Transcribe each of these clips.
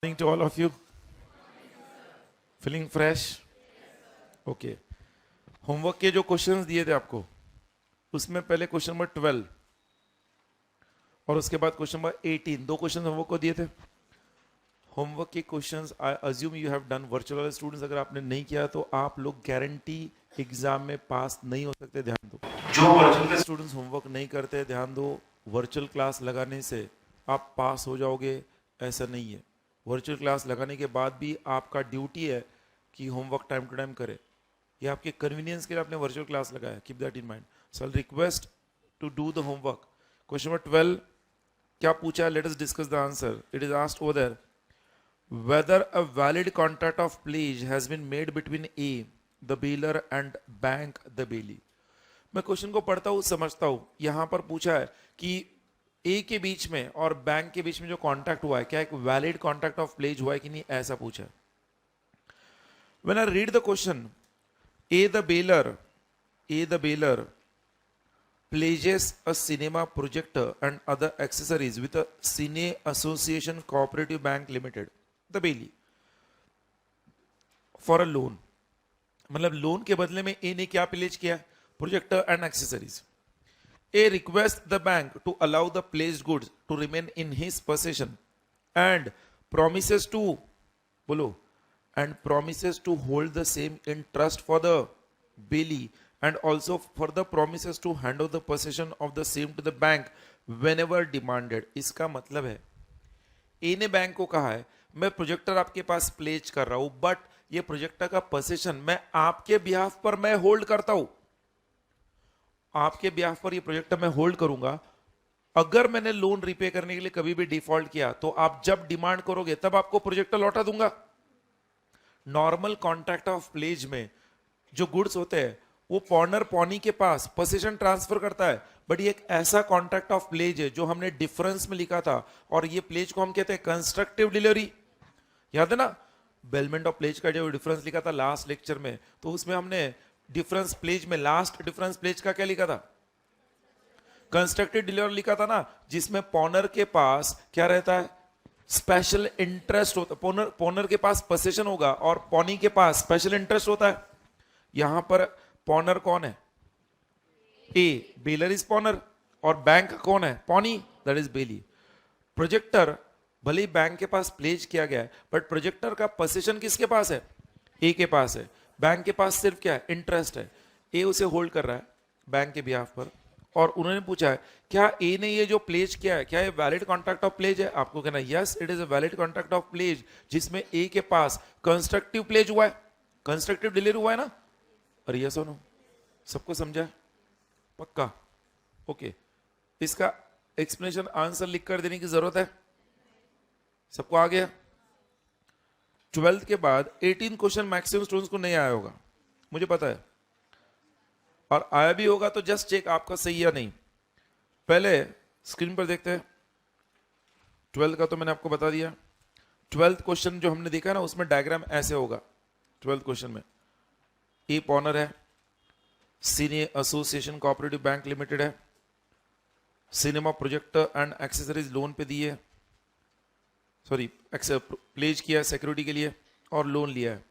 Morning to all of you. Feeling fresh? Okay. Homework के जो questions दिए थे आपको, उसमें पहले क्वेश्चन नंबर 12 और उसके बाद क्वेश्चन नंबर 18, दो क्वेश्चन होमवर्क को दिए थे. होमवर्क के questions I assume you have done. Virtual वाले स्टूडेंट्स अगर आपने नहीं किया तो आप लोग गारंटी एग्जाम में पास नहीं हो सकते. ध्यान दो, जो वर्चुअल के स्टूडेंट्स होमवर्क नहीं करते, ध्यान दो, वर्चुअल क्लास लगाने से आप पास हो जाओगे ऐसा नहीं है. वर्चुअल क्लास लगाने के बाद भी आपका ड्यूटी है कि होमवर्क टाइम टू टाइम करे. ये आपके कन्वीनियंस के लिए आपने वर्चुअल क्लास लगाया. Keep that in mind. So I request to do the homework. Question number 12 क्या पूछा है? Let us discuss the answer. It is asked over there, whether a valid contract of pledge has been made between A, the bailor, and bank, the bailey. मैं question को पढ़ता हूँ, समझता हूँ. यहां पर पूछा है कि ए के बीच में और बैंक के बीच में जो कॉन्ट्रैक्ट हुआ है, क्या एक वैलिड कॉन्ट्रैक्ट ऑफ प्लेज हुआ है कि नहीं, ऐसा पूछा है. When I read the question, A the baler pledges a cinema projector and other accessories with a Cine Association Cooperative Bank Limited, the bailey, for a loan. मतलब loan के बदले में ए ने क्या प्लेज किया? Projector and accessories. A requests the bank to allow the pledged goods to remain in his possession and promises to hold the same in trust for the bailey and also for the promises to hand over the possession of the same to the bank whenever demanded. इसका मतलब है ए ने bank को कहा है मैं projector आपके पास pledge कर रहा हूं, बट ये प्रोजेक्टर का पोजीशन मैं आपके बिहाफ पर मैं होल्ड करता हूं. आपके बिहाफ पर ये प्रोजेक्टर मैं होल्ड करूंगा. अगर मैंने लोन रिपे करने के लिए कभी भी डिफॉल्ट किया तो आप जब डिमांड करोगे तब आपको प्रोजेक्टर लौटा दूंगा. नॉर्मल कॉन्ट्रैक्ट ऑफ प्लेज में जो गुड्स होते हैं वो पॉनर पॉनी के पास पोजीशन ट्रांसफर करता है, बट ये एक ऐसा कॉन्ट्रैक्ट ऑफ प्लेज है जो हमने डिफरेंस में लिखा था, और ये प्लेज को हम कहते हैं कंस्ट्रक्टिव डिलीवरी. याद है ना, बेलमेंट ऑफ प्लेज का जो डिफरेंस लिखा था लास्ट लेक्चर में, तो उसमें हमने डिफरेंस प्लेज में लास्ट डिफरेंस प्लेज का क्या लिखा था? कंस्ट्रक्टिव डिलीवरी लिखा था ना, जिसमें पॉनर के पास क्या रहता है? स्पेशल इंटरेस्ट होता. पॉनर के पास पोजीशन होगा और पॉनी के पास स्पेशल इंटरेस्ट होता है. यहां पर पॉनर कौन है? ए. Bailor is pawnor. और बैंक कौन है? Pawnee, that is bailee. प्रोजेक्टर भले ही बैंक के पास प्लेज किया गया है, बट प्रोजेक्टर का पोजीशन किसके पास है? ए के पास है. बैंक के पास सिर्फ क्या है? इंटरेस्ट है. ए उसे होल्ड कर रहा है बैंक के बिहाफ पर, और उन्होंने पूछा है क्या ए ने ये जो प्लेज किया है क्या ये वैलिड कॉन्ट्रैक्ट ऑफ प्लेज है? आपको कहना yes, it is a valid contract of pledge, जिसमें ए के पास कंस्ट्रक्टिव प्लेज हुआ है, कंस्ट्रक्टिव डिलीवरी हुआ है ना. और यस और नो, सबको समझा? पक्का? ओके. इसका एक्सप्लेनेशन आंसर लिख कर देने की जरूरत है? सबको आ गया? 12th के बाद 18 क्वेश्चन मैक्सिमम स्टूडेंट्स को नहीं आया होगा, मुझे पता है, और आया भी होगा तो जस्ट चेक आपका सही या नहीं. पहले स्क्रीन पर देखते हैं. 12 का तो मैंने आपको बता दिया. 12th क्वेश्चन जो हमने देखा ना, उसमें डायग्राम ऐसे होगा. 12th क्वेश्चन में ए पॉनर है, सीने एसोसिएशन कोऑपरेटिव बैंक लिमिटेड है, cinema projector and accessories loan पे दिए, सॉरी प्लेज किया है सिक्योरिटी के लिए और लोन लिया है.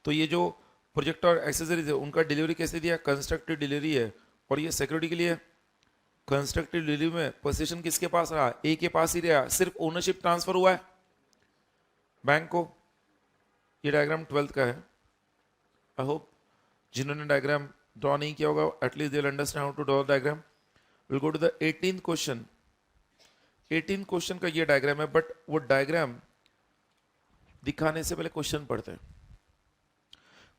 तो ये जो प्रोजेक्टर और एक्सेसरीज है उनका डिलीवरी कैसे दिया? कंस्ट्रक्टिव डिलीवरी है. और ये सिक्योरिटी के लिए कंस्ट्रक्टिव डिलीवरी में पोजीशन किसके पास रहा? ए के पास ही रहा, सिर्फ ओनरशिप ट्रांसफर हुआ है बैंक को. ये डायग्राम 12th का है. आई होप जिन्होंने डायग्राम ड्रॉ नहीं किया होगा at least they will understand how to draw diagram. Will go to the 18th question. 18th question का ये डायग्राम है, बट वो डायग्राम दिखाने से पहले क्वेश्चन पढ़ते हैं.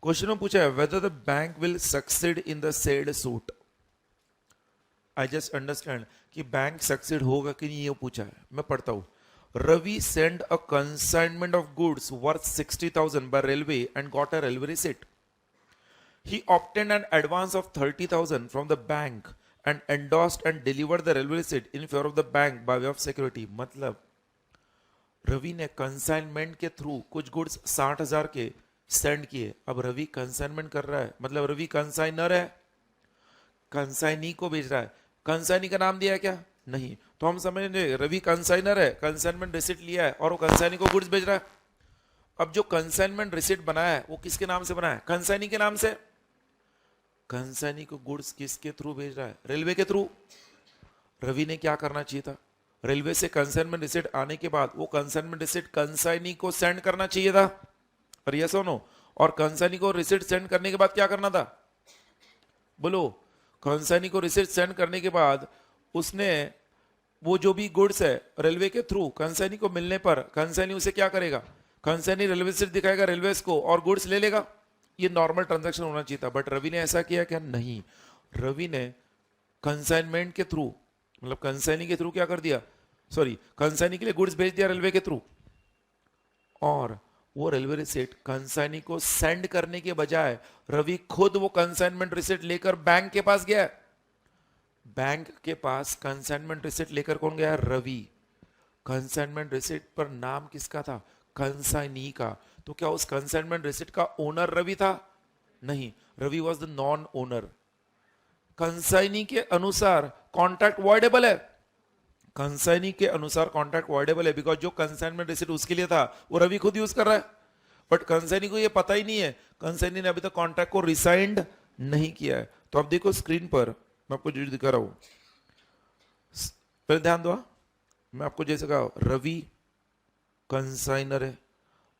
क्वेश्चन में पूछा है whether the bank will succeed in the said suit. I just understand कि बैंक सक्सीड होगा कि नहीं, ये पूछा है. मैं पढ़ता हूं. Ravi send a consignment of goods worth 60,000 by railway and got a railway receipt. He obtained an advance of 30,000 from the bank and endorsed and delivered the railway receipt in favor of the bank by way of security. मतलब रवि ने consignment के through कुछ goods 60,000 के send किए. अब Ravi consignment कर रहा है, मतलब रवि कंसाइनर है, कंसाइनी को भेज रहा है. कंसाइनी का नाम दिया है क्या? नहीं. तो हम समझेंगे रवि कंसाइनर है, कंसाइनमेंट रिसिट लिया है और वो कंसाइनी को गुड्स भेज रहा है। अब जो कंसाइनमेंट रिसिट बना है वो किसके नाम से बना है? कंसाइनी के नाम से। कंसाइनी को गुड्स किसके थ्रू भेज रहा है? रेलवे के थ्रू। रवि ने क्या करना चाहिए था? रेलवे से कंसाइनमेंट रिसिट आने के बाद वो कंसाइनमेंट रिसिट कंसाइनी को सेंड करना चाहिए था। और यस और नो? और कंसाइनी को रिसिट सेंड करने के बाद क्या करना था? बोलो। कंसाइनी को रिसिट सेंड करने के बाद उसने वो जो भी गुड्स है रेलवे के थ्रू कंसाइनी को मिलने पर कंसाइनी उसे क्या करेगा? कंसाइनी रेलवे रिसिट दिखाएगा रेलवेज को और गुड्स ले लेगा। ये नॉर्मल ट्रांजैक्शन होना चाहिए था, बट रवि ने ऐसा किया क्या? नहीं। रवि ने कंसाइनमेंट के थ्रू, मतलब कंसाइनी के थ्रू क्या कर दिया? सॉरी, कंसाइनी के लिए गुड्स भेज दिया रेलवे के थ्रू, और वो रेलवे रिसिट कंसाइनी को सेंड करने के बजाय रवि खुद वो कंसाइनमेंट रिसिट लेकर बैंक के पास गया। बैंक के पास कंसाइनमेंट रिसिट लेकर कौन गया? रवि। कंसाइनमेंट रिसिट पर नाम किसका था? कंसाइनी का। तो क्या उस कंसाइनमेंट रिसिट का ओनर रवि था? नहीं, Ravi was the non owner. Consignee के अनुसार कॉन्ट्रैक्ट वॉइडेबल है। कंसाइनी के अनुसार कॉन्ट्रैक्ट वॉइडेबल है बिकॉज जो कंसाइनमेंट रिसिट उसके लिए था वो रवि खुद यूज कर रहा है, बट कंसाइनी को ये पता ही नहीं है। कंसाइनी ने अभी तक कॉन्ट्रैक्ट को रिसाइंड नहीं किया है। तो आप देखो स्क्रीन पर, मैं आपको जो दिखा रहा हूं, पहले ध्यान दो। मैं आपको जैसे कहा, रवि कंसाइनर है,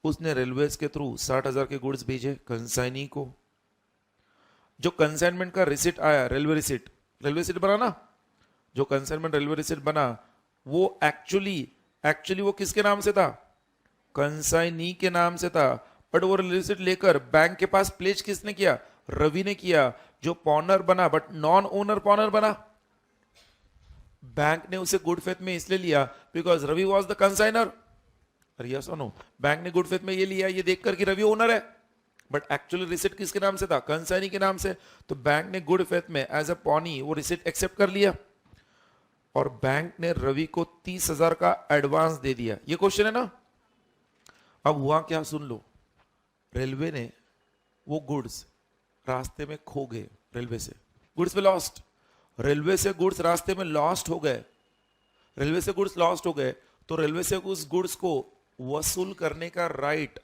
उसने रेलवेज के थ्रू 60,000 के गुड्स भेजे कंसाइनी को। जो कंसाइनमेंट का रिसिट आया, रेलवे रिसिट बना ना, जो कंसाइनमेंट रेलवे रिसिट बना वो एक्चुअली वो किसके नाम से था? कंसाइनी के नाम से था, बट वो रिसिट लेकर बैंक के पास प्लेज किसने किया? रवि ने किया, जो पॉनर बना बट नॉन ओनर पॉनर बना। बैंक ने उसे गुड फेथ में इसलिए लिया because Ravi was the consignor. Yes और नो? बैंक ने गुड फेथ में ये लिया ये देखकर कि रवि ओनर है, बट एक्चुअली रिसिट किसके नाम से था? कंसाइनी के नाम से। तो बैंक ने गुड फेथ में एज अ पॉनी वो रिसिट एक्सेप्ट कर लिया और बैंक ने रवि को 30,000 का एडवांस दे दिया। ये क्वेश्चन है ना? अब हुआ क्या सुन लो। रेलवे ने वो गुड्स रास्ते में खो गए, रेलवे से गुड्स में लॉस्ट, रेलवे से गुड्स रास्ते में लॉस्ट हो गए, रेलवे से गुड्स लॉस्ट हो गए, तो रेलवे से उस गुड्स को वसूल करने का राइट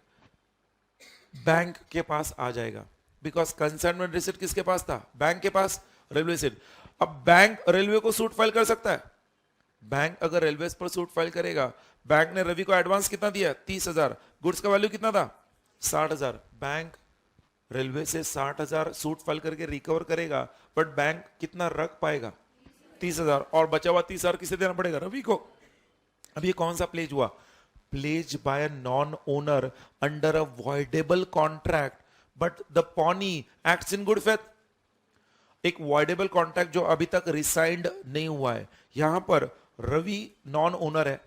बैंक के पास आ जाएगा बिकॉज कंसाइनमेंट रिसिट किसके पास था? बैंक के पास, रेलवे रिसिट। अब बैंक रेलवे को सूट फाइल कर सकता है। बैंक अगर रेलवे पर सूट फाइल करेगा, बैंक ने रवि को एडवांस कितना दिया? 30,000। गुड्स का वैल्यू कितना था? 60,000। बैंक रेलवे से 60,000 सूट फाइल करके रिकवर करेगा, बट बैंक कितना रख पाएगा? 30,000, और बचा हुआ 30,000 किसे देना पड़ेगा? रवि को। अब ये कौन सा प्लेज हुआ? Pledge by a non owner under a voidable contract, but the pawnee acts in good faith. एक वॉइडेबल कॉन्ट्रैक्ट जो अभी तक रिसाइंड नहीं हुआ है। यहां पर रवि नॉन ओनर है,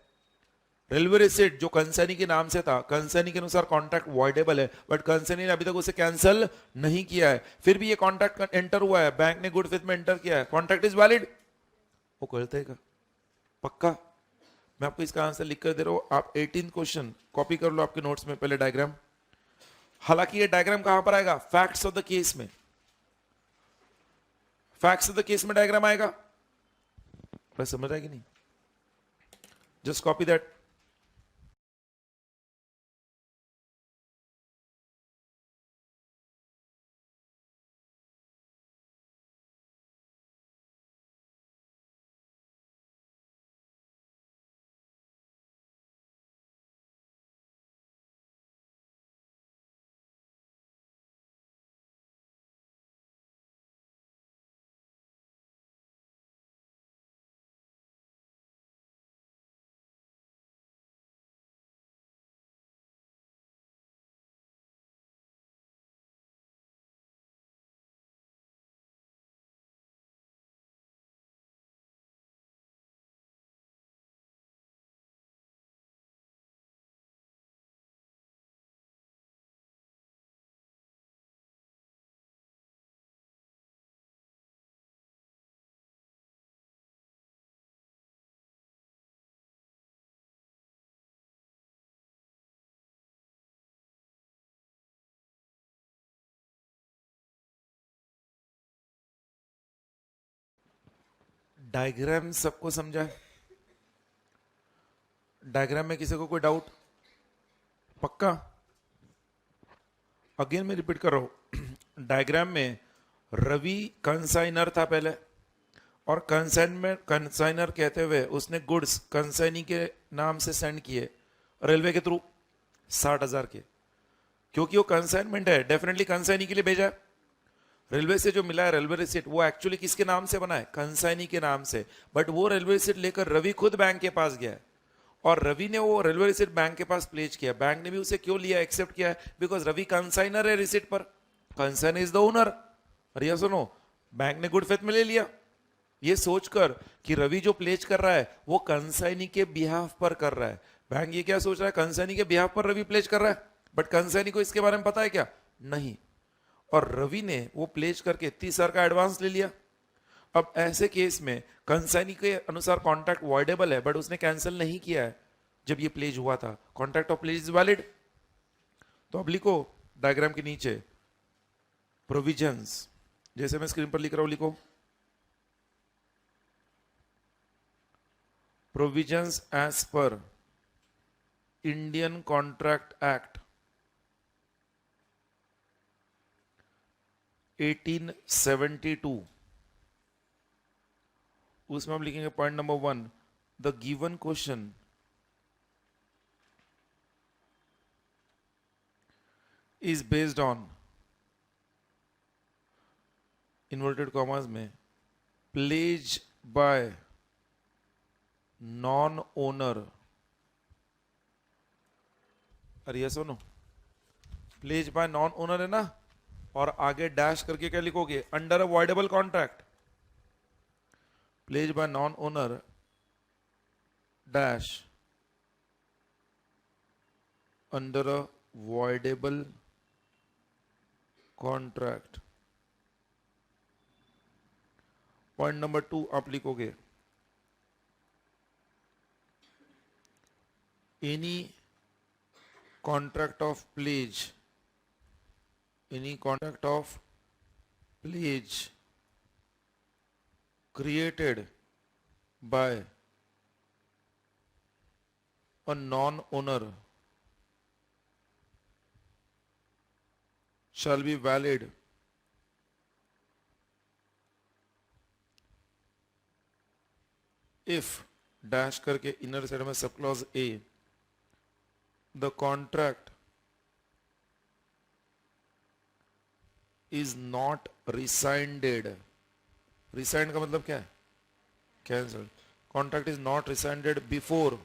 रेलवे रिसिट जो कंसाइनी के नाम से था, कंसाइनी के अनुसार कॉन्ट्रैक्ट वॉइडेबल है, बट कंसाइनी ने अभी तक उसे कैंसिल नहीं किया है, फिर भी ये कॉन्ट्रैक्ट एंटर हुआ है, बैंक ने गुड फेथ में एंटर किया है, कॉन्ट्रैक्ट इज वैलिड। वो करते हैं पक्का? मैं आपको इसका आंसर लिख कर दे रहा हूं, आप 18 क्वेश्चन कॉपी कर लो आपके नोट्स में, पहले डायग्राम। हालांकि ये डायग्राम कहां पर आएगा? फैक्ट्स ऑफ द केस में। फैक्ट्स ऑफ द केस में डायग्राम आएगा, समझ रहा है कि नहीं? Just copy that. डायग्राम सबको समझा है? डायग्राम में किसी को कोई डाउट? पक्का? अगेन मैं रिपीट कर रहा हूं, डायग्राम में रवि कंसाइनर था पहले, और कंसाइनर कहते हुए उसने गुड्स कंसाइनी के नाम से सेंड किए रेलवे के थ्रू 60,000 के, क्योंकि वो कंसाइनमेंट है, डेफिनेटली कंसाइनी के लिए भेजा है। रेलवे से जो मिला है रेलवे रिसिट, वो एक्चुअली किसके नाम से बना है? कंसाइनी के नाम से। बट वो रेलवे रिसिट लेकर रवि खुद बैंक के पास गया है, और रवि ने वो रेलवे रिसिट बैंक के पास प्लेज किया। बैंक ने भी उसे क्यों लिया, एक्सेप्ट किया है? बिकॉज रवि कंसाइनर है रिसिट पर, कंसाइन इज द ओनर। और ये सुनो, बैंक ने गुड फेथ में ले लिया, ये सोचकर कि रवि जो प्लेज कर रहा है वो कंसाइनी के बिहाफ पर कर रहा है। बैंक ये क्या सोच रहा है, कंसाइनी के बिहाफ पर रवि प्लेज कर रहा है, बट कंसाइनी को इसके बारे में पता है क्या? नहीं। और रवि ने वो प्लेज करके 30,000 का एडवांस ले लिया। अब ऐसे केस में कंसाइनी के अनुसार कॉन्ट्रैक्ट वॉइडेबल है, बट उसने कैंसिल नहीं किया है जब ये प्लेज हुआ था, contract of pledge is valid. तो अब लिखो डायग्राम के नीचे प्रोविजंस, जैसे मैं स्क्रीन पर लिख रहा हूं, लिखो provisions as per Indian Contract Act 1872। उसमें हम लिखेंगे point number 1, the given question is based on, inverted commas में, प्लेज बाय नॉन ओनर। अरे ये सुनो, प्लेज बाय नॉन ओनर है ना, और आगे डैश करके क्या लिखोगे? Under a voidable contract, pledge by non owner dash under a voidable contract. Point number 2 आप लिखोगे any contract of pledge, any contract of pledge created by a non-owner shall be valid if dash करके inner side में सब clause A, the contract is not rescinded। rescind का मतलब क्या है? Cancel. Contract is not rescinded before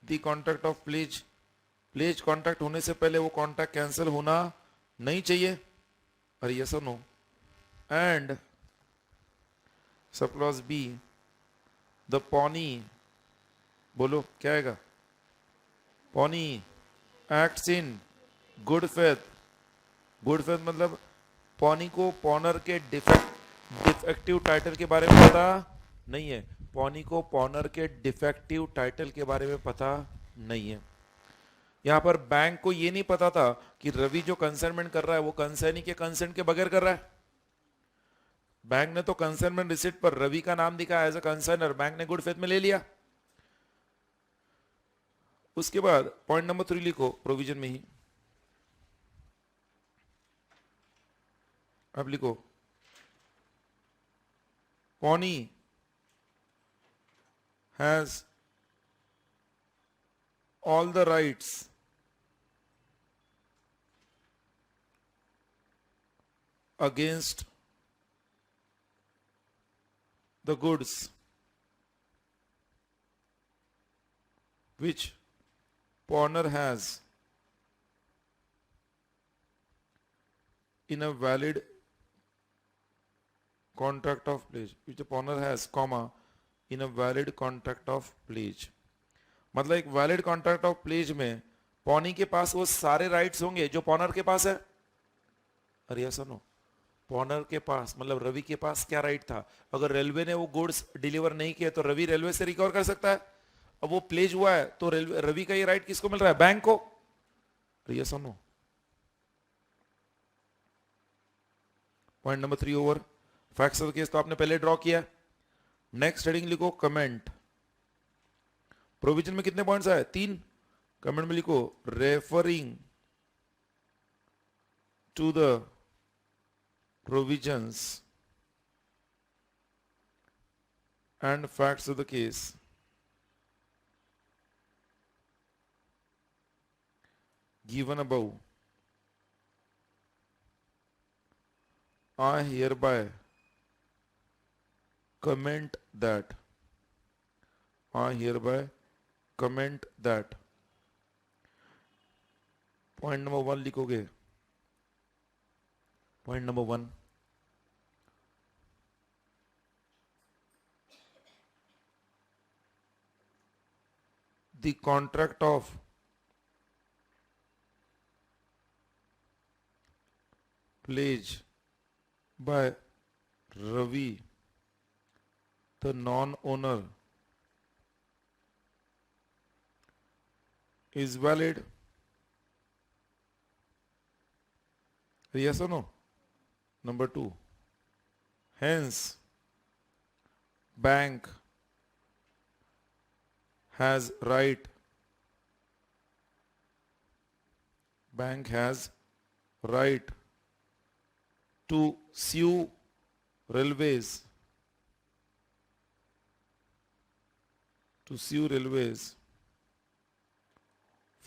the contract of pledge. Pledge contract होने से पहले वो कॉन्ट्रैक्ट कैंसिल होना नहीं चाहिए। और ये सुनो, and sub clause B, the pony, बोलो क्या आएगा? Pony acts in good faith. Good faith मतलब पॉनी को पॉनर के डिफेक्टिव टाइटल के बारे में पता नहीं है। पॉनी को पॉनर के डिफेक्टिव टाइटल के बारे में पता नहीं है। यहां पर बैंक को यह नहीं पता था कि रवि जो कंसाइनमेंट कर रहा है वो कंसाइनी के कंसेंट के बगैर कर रहा है। बैंक ने तो कंसाइनमेंट रिसिट पर रवि का नाम दिखा एज अ कंसाइनर, बैंक ने गुड फेथ में ले लिया। उसके बाद पॉइंट नंबर 3 लिखो प्रोविजन में ही, अब लिखो pony has all the rights against the goods which pawner has in a valid contract of pledge, which the pawner has, comma, in a valid contract of pledge। मतलब एक valid contract of pledge में pony के पास वो सारे rights होंगे जो पॉनर के पास है। अरे सुनो, पॉनर के पास मतलब रवि के पास क्या राइट था? अगर रेलवे ने वो गुड्स डिलीवर नहीं किए तो रवि रेलवे से रिकवर कर सकता है। अब वो प्लेज हुआ है तो रवि का ये राइट किसको मिल रहा है? बैंक को। ये सुनो, point number 3 over. Facts of case तो आपने पहले ड्रॉ किया। नेक्स्ट हेडिंग लिखो कमेंट। प्रोविजन में कितने पॉइंट्स आए? 3। कमेंट में लिखो referring to the provisions and facts of the case given above, I hereby comment that. I hereby comment that. Point number 1 लिखोगे. Point number 1. The contract of pledge by Ravi, the non-owner, is valid. Yes or no? Number 2. Hence, bank has right. Bank has right to sue railways. To sue railways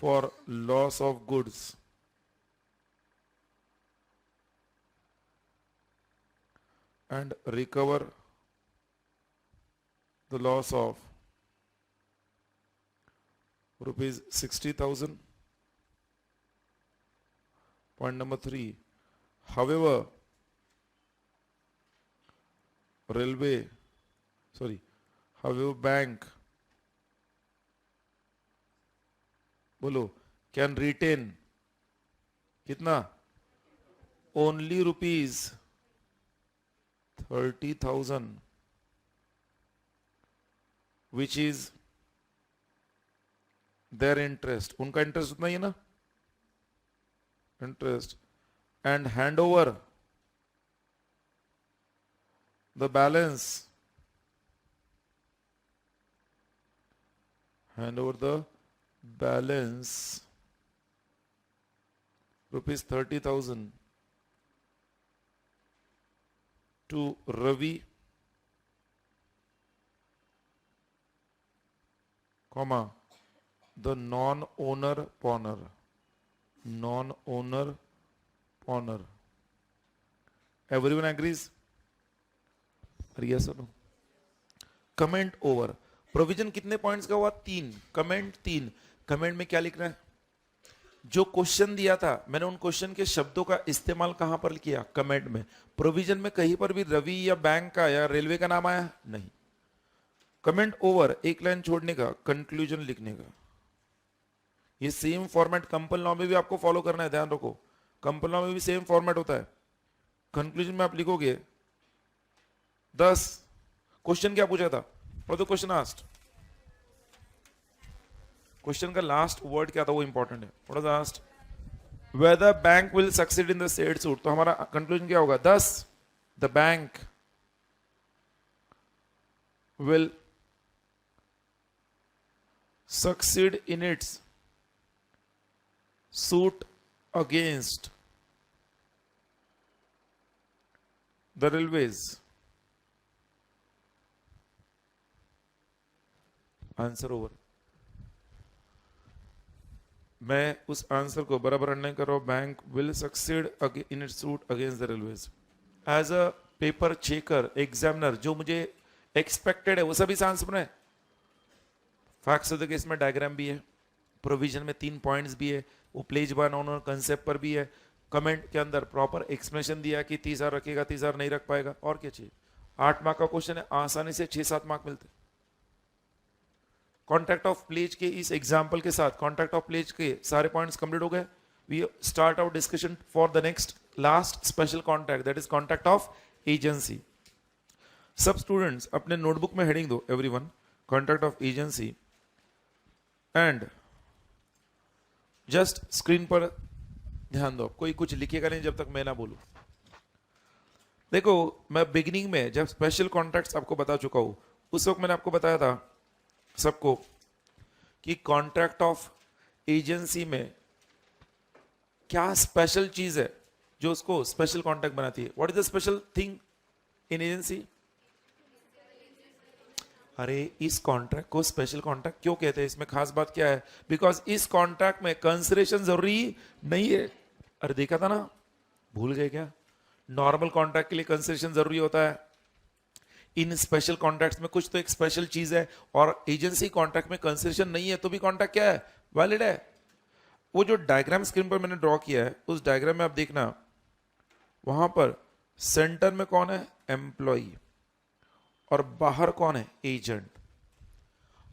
for loss of goods and recover the loss of rupees 60,000. Point number 3. However, bank बोलो can retain कितना? Only rupees 30,000, which is their interest. उनका interest उतना ही है ना, interest, and hand over the balance. Hand over the balance rupees 30,000 to Ravi, comma, the non-owner pawner. Non-owner pawner. Everyone agrees? Yes or no? Comment over. Provision कितने points का हुआ? 3. Comment 3. Comment में क्या लिखना है? जो क्वेश्चन दिया था मैंने उन क्वेश्चन के शब्दों का इस्तेमाल कहां पर किया? कमेंट में. प्रोविजन में कहीं पर भी रवि या बैंक का या रेलवे का नाम आया? नहीं. कमेंट ओवर एक लाइन छोड़ने का, कंक्लूजन लिखने का. ये सेम फॉर्मेट कंपनी लॉ में भी आपको फॉलो करना है, ध्यान रखो. कंपनी लॉ में भी सेम फॉर्मेट होता है. कंक्लूजन में आप लिखोगे 10. क्वेश्चन क्या पूछा था? और द क्वेश्चन आस्क्ड. क्वेश्चन का लास्ट वर्ड क्या था वो इंपॉर्टेंट है. What was asked? Whether bank will succeed in the said suit. तो हमारा कंक्लूजन क्या होगा? 10. The bank will succeed in its suit against the railways. Answer over. मैं उस आंसर को बराबर अंडरलाइन कर रहा हूं. Bank will succeed in its suit against the railways. As a paper checker, examiner, जो मुझे एक्सपेक्टेड है वो सभी आंसर है. फैक्ट्स ऑफ द केस में डायग्राम भी है, प्रोविजन में 3 पॉइंट्स भी है, वो प्लेज बाय नॉन कंसेप्ट पर भी है. कमेंट के अंदर प्रॉपर एक्सप्लेनेशन दिया कि 30,000 रखेगा, 30,000 नहीं रख पाएगा. और क्या चाहिए? 8 मार्क का क्वेश्चन है, आसानी से 6-7 मार्क मिलते. कॉन्ट्रैक्ट ऑफ प्लेज के इस एग्जाम्पल के साथ कॉन्ट्रैक्ट ऑफ प्लेज के सारे पॉइंट्स कंप्लीट हो गए. We start our discussion for the next last special contract, that is contract of agency. सब स्टूडेंट्स अपने नोटबुक में हेडिंग दो, everyone, contract of agency, and just screen पर ध्यान दो. कोई कुछ लिखेगा नहीं जब तक मैं ना बोलूं. देखो, मैं बिगिनिंग में जब स्पेशल कॉन्ट्रैक्ट्स आपको बता चुका हूं, उस वक्त मैंने आपको बताया था सबको कि कॉन्ट्रैक्ट ऑफ एजेंसी में क्या स्पेशल चीज है जो उसको स्पेशल कॉन्ट्रैक्ट बनाती है? What is the special thing in agency? अरे इस कॉन्ट्रैक्ट को स्पेशल कॉन्ट्रैक्ट क्यों कहते हैं? इसमें खास बात क्या है? बिकॉज इस कॉन्ट्रैक्ट में कंसिडरेशन जरूरी नहीं है। अरे देखा था ना, भूल गए क्या? नॉर्मल कॉन्ट्रैक्ट के लिए कंसिडरेशन जरूरी होता है, इन स्पेशल कॉन्ट्रैक्ट्स में कुछ तो एक स्पेशल चीज है, और एजेंसी कॉन्ट्रैक्ट में कंसिडरेशन नहीं है तो भी कॉन्ट्रैक्ट क्या है? वैलिड है। वो जो डायग्राम स्क्रीन पर मैंने ड्रॉ किया है, उस डायग्राम में आप देखना, वहां पर सेंटर में कौन है? एम्प्लॉई, और बाहर कौन है? एजेंट।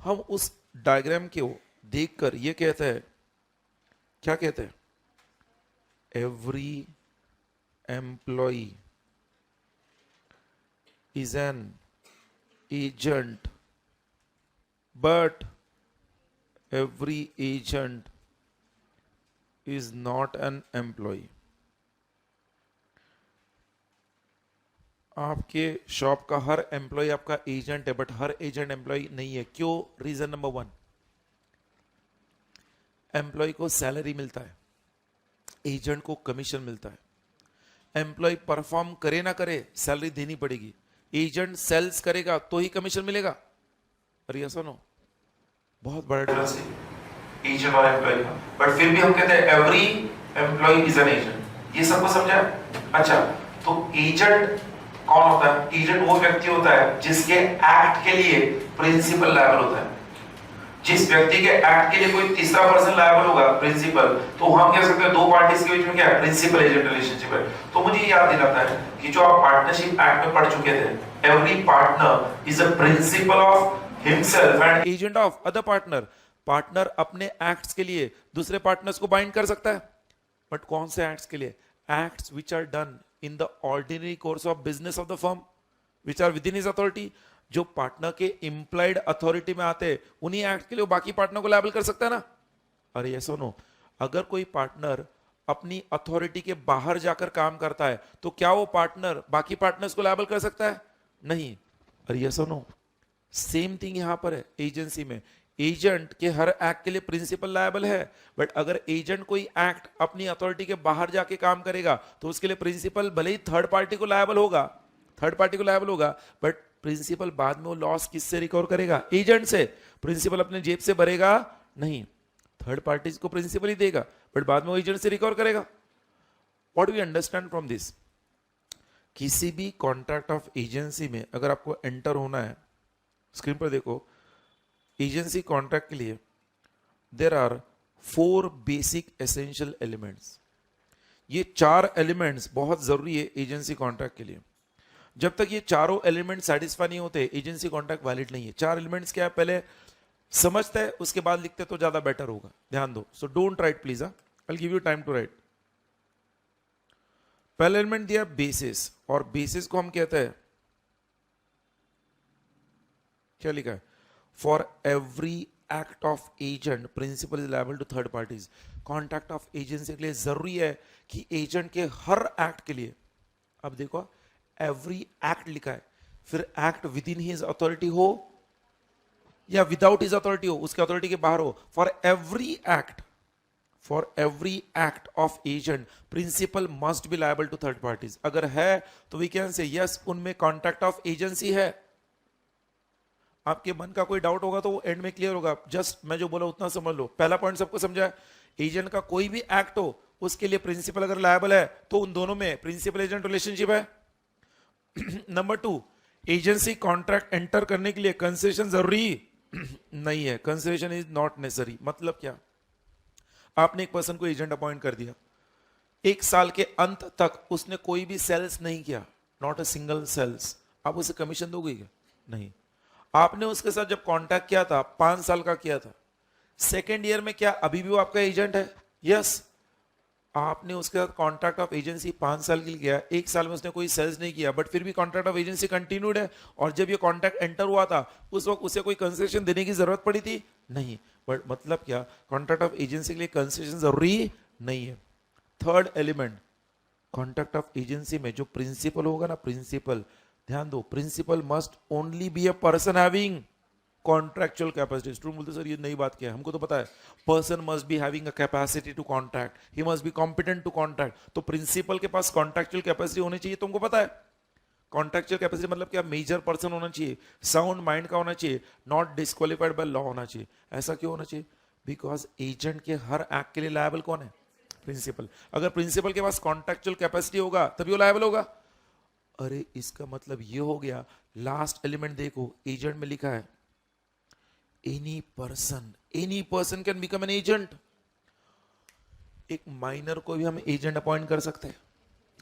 हम उस डायग्राम को देखकर ये कहते हैं, क्या कहते हैं? Every employee is an agent, but every agent is not an employee. आपके शॉप का हर एम्प्लॉय आपका एजेंट है, बट हर एजेंट एम्प्लॉय नहीं है। क्यों? रीजन नंबर 1, एम्प्लॉय को सैलरी मिलता है, एजेंट को कमीशन मिलता है। एम्प्लॉय परफॉर्म करे ना करे, सैलरी देनी पड़ेगी। एजेंट सेल्स करेगा तो ही कमीशन मिलेगा। अरे ऐसा नो, बहुत बड़ा डिफरेंस है एजेंट और एम्प्लॉय का, बट फिर भी हम कहते हैं every employee is an agent. ये सबको समझा? अच्छा, तो एजेंट कौन होता है? एजेंट वो व्यक्ति होता है जिसके एक्ट के लिए प्रिंसिपल लायबल होता है। जिस व्यक्ति के एक्ट के लिए कोई तीसरा पर्सन लायबल होगा, प्रिंसिपल, तो हम कह सकते हैं दो पार्टीज के बीच में क्या है? प्रिंसिपल एजेंट रिलेशनशिप है। तो मुझे याद दिलाता है कि जो आप पार्टनरशिप एक्ट में पढ़ चुके थे, every partner is a principle of himself and agent of other partner. Partner अपने एक्ट्स के लिए दूसरे पार्टनर्स को बाइंड कर सकता है, बट कौन से एक्ट्स के लिए? Acts which are done in the ordinary course of business of the firm, which are within his authority. जो पार्टनर के इंप्लाइड अथॉरिटी में आते हैं, उन्हीं एक्ट के लिए वो बाकी पार्टनर को लायबल कर सकता है ना। अरे ये सुनो, अगर कोई पार्टनर अपनी अथॉरिटी के बाहर जाकर काम करता है तो क्या वो पार्टनर बाकी पार्टनर्स को लायबल कर सकता है? नहीं। अरे ये सुनो, सेम थिंग यहां पर है एजेंसी में। एजेंट के हर एक्ट के लिए प्रिंसिपल लायबल है, बट अगर एजेंट कोई एक्ट अपनी अथॉरिटी के बाहर जाके काम करेगा तो उसके लिए प्रिंसिपल भले ही थर्ड पार्टी को लायबल होगा, बट प्रिंसिपल बाद में वो लॉस किससे रिकवर करेगा? एजेंट से। प्रिंसिपल अपने जेब से भरेगा नहीं, थर्ड पार्टी को प्रिंसिपल ही देगा, बट बाद में वो एजेंट से रिकवर करेगा। What we understand from this? किसी भी कॉन्ट्रैक्ट ऑफ एजेंसी में अगर आपको एंटर होना है, स्क्रीन पर देखो, एजेंसी कॉन्ट्रैक्ट के लिए there are 4 basic essential elements. ये 4 एलिमेंट्स बहुत जरूरी है एजेंसी कॉन्ट्रैक्ट के लिए। जब तक ये चारों एलिमेंट सेटिस्फाई नहीं होते, एजेंसी कॉन्ट्रैक्ट वैलिड नहीं है। 4 एलिमेंट्स क्या है, पहले समझते हैं, उसके बाद लिखते तो ज्यादा बेटर होगा। ध्यान दो, so don't write please, I will give you time to write. पहला एलिमेंट दिया बेसिस, और बेसिस को हम कहते हैं, क्या लिखा है? For every act of agent principal is liable to third parties. Contract of agency के लिए जरूरी है कि एजेंट के हर एक्ट के लिए, अब देखो एवरी एक्ट लिखा है, फिर act with in his authority हो या विदाउट हिज अथॉरिटी हो, उसके अथॉरिटी के बाहर हो, for every act of agent principal must be liable to third parties. अगर है तो वी कैन से यस, उनमें कॉन्ट्रैक्ट ऑफ एजेंसी है। आपके मन का कोई डाउट होगा तो वो एंड में क्लियर होगा। जस्ट मैं जो बोला उतना समझ लो। पहला पॉइंट सबको समझा? एजेंट का कोई भी एक्ट हो, उसके लिए प्रिंसिपल अगर लायबल है तो उन दोनों में प्रिंसिपल एजेंट रिलेशनशिप है। नंबर 2, एजेंसी कॉन्ट्रैक्ट एंटर करने के लिए कंसेशन जरूरी नहीं है। Concession is not necessary. मतलब क्या? आपने एक पर्सन को एजेंट अपॉइंट कर दिया, 1 साल के अंत तक उसने कोई भी सेल्स नहीं किया, नॉट अ सिंगल सेल्स, आप उसे कमीशन दोगे क्या? नहीं। आपने उसके साथ जब कॉन्टैक्ट किया था 5 साल का किया था, सेकेंड ईयर में क्या अभी भी वो आपका एजेंट है? यस। आपने उसके साथ कॉन्ट्रैक्ट ऑफ एजेंसी 5 साल के लिए किया, 1 साल में उसने कोई सेल्स नहीं किया, बट फिर भी कॉन्ट्रैक्ट ऑफ एजेंसी कंटिन्यूड है। और जब ये कॉन्ट्रैक्ट एंटर हुआ था उस वक्त उसे कोई कंसेशन देने की जरूरत पड़ी थी? नहीं। बट मतलब क्या? कॉन्ट्रैक्ट ऑफ एजेंसी के लिए कंसेशन जरूरी नहीं है। Third element, contract of agency में जो प्रिंसिपल होगा ना, प्रिंसिपल, ध्यान दो, principal must only be a person having contractual capacity. Student बोलते सर ये नई बात क्या है, हमको तो पता है person must be having a capacity to contract, he must be competent to contract. तो प्रिंसिपल के पास कॉन्ट्रैक्चुअल कैपेसिटी होनी चाहिए, तुमको पता है। कॉन्ट्रैक्चुअल कैपेसिटी मतलब क्या, मेजर पर्सन होना चाहिए, साउंड माइंड का होना चाहिए, नॉट डिस्क्वालिफाइड बाय लॉ होना चाहिए। ऐसा क्यों होना चाहिए? बिकॉज एजेंट के हर एक्ट के लिए लायबल कौन है? प्रिंसिपल। अगर प्रिंसिपल के पास कॉन्ट्रैक्चुअल कैपेसिटी होगा तभी वो लायबल होगा। अरे इसका मतलब ये हो गया, लास्ट एलिमेंट देखो, एजेंट में लिखा है any person can become an agent. एक माइनर को भी हम एजेंट अपॉइंट कर सकते हैं,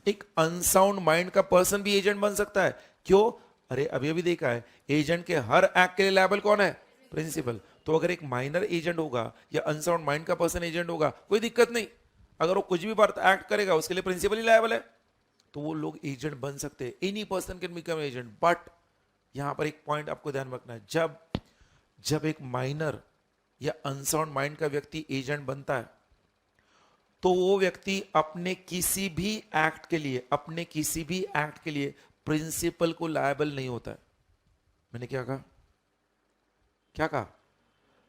एक अनसाउंड माइंड का पर्सन भी एजेंट बन सकता है। क्यों? अरे अभी अभी देखा है, एजेंट के हर एक्ट के लिए लायबल कौन है? प्रिंसिपल। तो अगर एक माइनर एजेंट होगा या अनसाउंड माइंड का पर्सन एजेंट होगा, कोई दिक्कत नहीं, अगर वो कुछ भी बात एक्ट करेगा उसके लिए प्रिंसिपल ही लायबल है, तो वो लोग एजेंट बन सकते हैं। Any person can become agent. But यहां पर एक पॉइंट आपको ध्यान रखना है, जब एक माइनर या अनसाउंड माइंड का व्यक्ति एजेंट बनता है तो वो व्यक्ति अपने किसी भी एक्ट के लिए प्रिंसिपल को लायबल नहीं होता है। मैंने क्या कहा?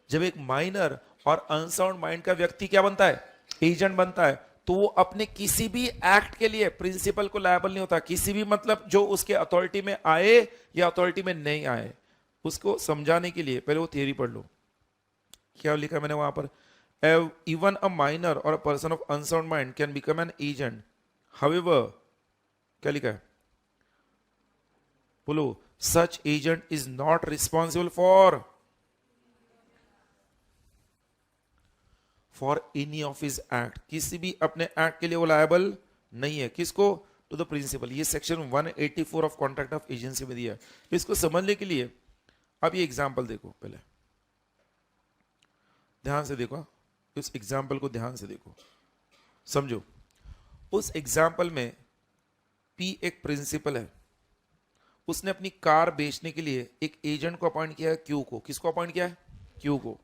जब एक माइनर और अनसाउंड माइंड का व्यक्ति क्या बनता है? एजेंट बनता है, तो वो अपने किसी भी एक्ट के लिए प्रिंसिपल को लायबल नहीं होता। किसी भी मतलब जो उसके अथॉरिटी में आए या अथॉरिटी में नहीं आए, उसको समझाने के लिए पहले वो थियरी पढ़ लो। क्या लिखा मैंने वहां पर? Even a minor or a person of unsound mind can become an agent. However, क्या लिखा है? बोलो, such agent is not responsible for any of his act. किसी भी अपने एक्ट के लिए वो लायबल नहीं है। किसको? To the principal. ये section 184 of contract of agency में दिया है। इसको समझने के लिए अब ये एग्जाम्पल देखो, पहले ध्यान से देखो, उस एग्जाम्पल को ध्यान से देखो, समझो। उस एग्जाम्पल में पी एक प्रिंसिपल है, उसने अपनी कार बेचने के लिए एक एजेंट को अपॉइंट किया है, क्यू को। किसको अपॉइंट किया है? क्यू को।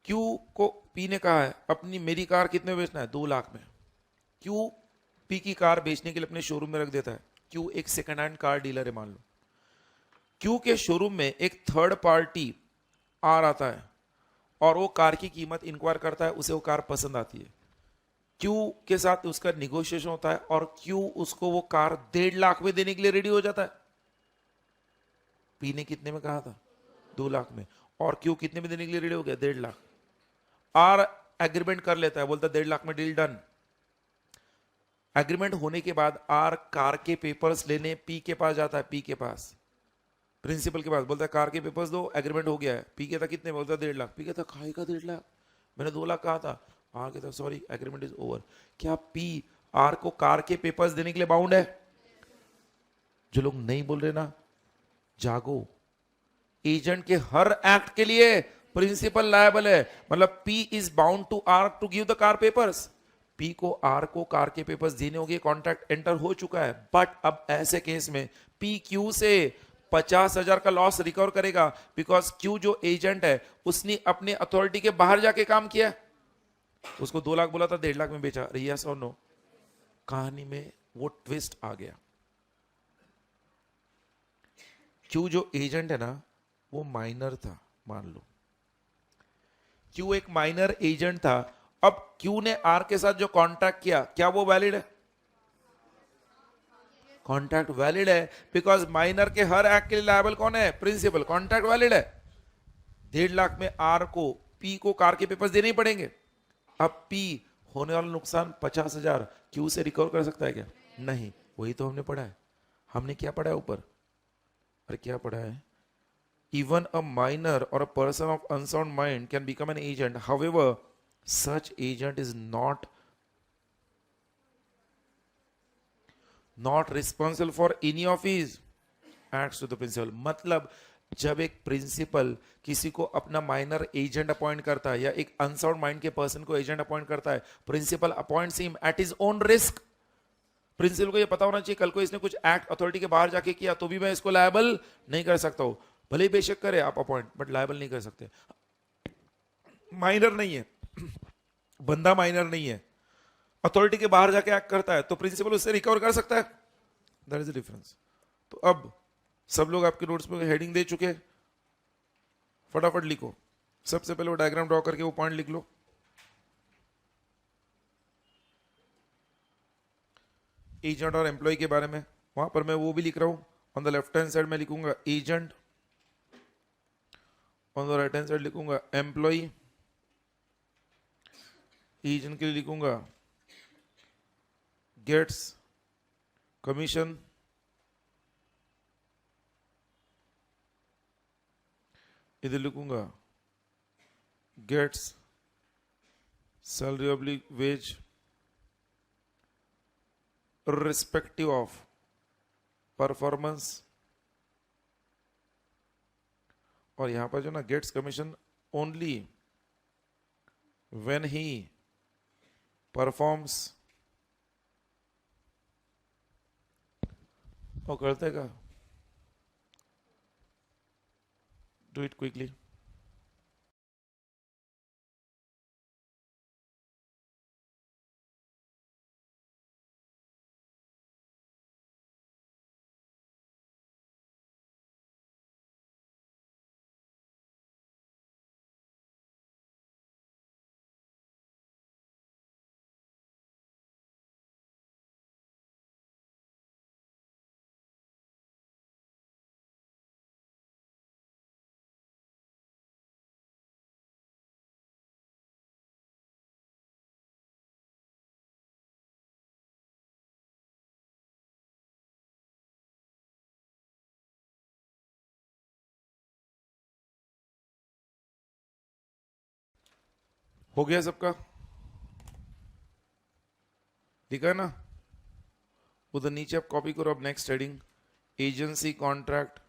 क्यू को पी ने कहा है अपनी मेरी कार कितने में बेचना है? 2 लाख में। क्यू पी की कार बेचने के लिए अपने शोरूम में रख देता है। क्यू एक सेकंड हैंड कार डीलर है, मान लो। क्यू के शोरूम में एक थर्ड पार्टी आर आता है और वो कार की कीमत इंक्वायर करता है, उसे वो कार पसंद आती है। क्यू के साथ उसका निगोशिएशन होता है और क्यू उसको वो कार 1.5 लाख में देने के लिए रेडी हो जाता है। पी ने कितने में कहा था? 2 लाख में। और क्यू कितने में देने के लिए रेडी हो गया? 1.5 लाख। आर एग्रीमेंट कर लेता है, बोलता है 1.5 लाख में डील डन। एग्रीमेंट होने के बाद आर कार के पेपर्स लेने पी के पास जाता है, पी के पास, प्रिंसिपल के पास, बोलता है कार के पेपर्स दो, एग्रीमेंट हो गया है। पी कहता कितने? बोलता 1.5 लाख। पी कहता खाएगा 1.5 लाख, मैंने 2 लाख कहा था। आर कहता सॉरी एग्रीमेंट इज ओवर। क्या पी आर को कार के पेपर्स देने के लिए बाउंड है? जो लोग नहीं बोल रहे ना, जागो। एजेंट के हर एक्ट के लिए प्रिंसिपल लायबल है। मतलब P is bound to R to give the car papers. P को आर को कार के पेपर्स देने होंगे, कॉन्ट्रैक्ट एंटर हो चुका है। बट अब ऐसे केस में पी क्यू से 50,000 का लॉस रिकवर करेगा, बिकॉज क्यू जो एजेंट है उसने अपने अथॉरिटी के बाहर जाके काम किया। उसको 2 लाख बोला था, 1.5 लाख में बेचा। यस और नो? कहानी में वो ट्विस्ट आ गया। क्यू जो एजेंट है ना, वो माइनर था, मान लो। क्यू एक माइनर एजेंट था। अब क्यू ने आर के साथ जो कॉन्ट्रैक्ट किया, क्या वो वैलिड है? कॉन्ट्रैक्ट वैलिड है, बिकॉज माइनर के हर एक्ट के लिए लायबल कौन है? प्रिंसिपल। कॉन्ट्रैक्ट वैलिड है। 1.5 लाख में आर को पी को कार के पेपर्स देने ही पड़ेंगे। अब पी होने वाला नुकसान 50,000 क्यू से रिकवर कर सकता है क्या? नहीं। वही तो हमने पढ़ा है। हमने क्या पढ़ा है ऊपर? अरे क्या पढ़ा है? Even a minor or a person of unsound mind can become an agent. However, such agent is not responsible for any of his acts to the principal. मतलब जब एक प्रिंसिपल किसी को अपना माइनर एजेंट अपॉइंट करता है या एक अनसाउंड माइंड के पर्सन को एजेंट अपॉइंट करता है, principal appoints him at his own risk. Principal को ये पता होना चाहिए कल को इसने कुछ एक्ट अथॉरिटी के बाहर जाके किया तो भी मैं इसको लायबल नहीं कर सकता हूं। भले ही बेशक करे आप अपॉइंट, बट लायबल नहीं कर सकते। माइनर नहीं है, बंदा माइनर नहीं है, अथॉरिटी के बाहर जाके एक्ट करता है तो प्रिंसिपल उससे रिकवर कर सकता है। That is the difference. तो अब सब लोग आपके नोट्स में हेडिंग दे चुके, फटाफट लिखो। सबसे पहले वो डायग्राम ड्रॉ करके वो पॉइंट लिख लो। एजेंट और एम्प्लॉय के बारे में वहां पर मैं वो भी लिख रहा हूं। On the left hand side में लिखूंगा agent, on the right hand side लिखूंगा एम्प्लॉय। एजेंट के लिए लिखूंगा गेट्स कमीशन, इधर लिखूंगा gets salary oblique wage respective of performance. और यहां पर जो ना gets commission only when he performs. और करते का डू इट क्विकली। हो गया सबका? लिखा है ना? उधर नीचे आप कॉपी करो। अब नेक्स्ट हेडिंग एजेंसी कॉन्ट्रैक्ट।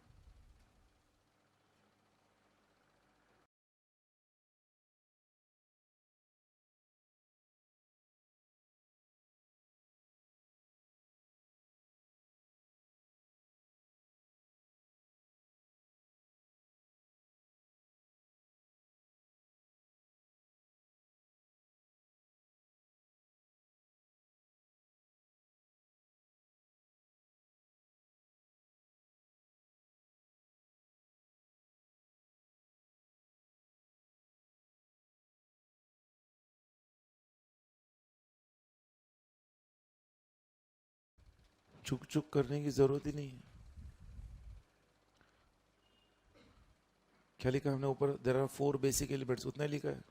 चुक चुक करने की जरूरत ही नहीं है। क्या लिखा हमने ऊपर? देयर आर 4 बेसिक एलिमेंट्स, उतना ही लिखा है।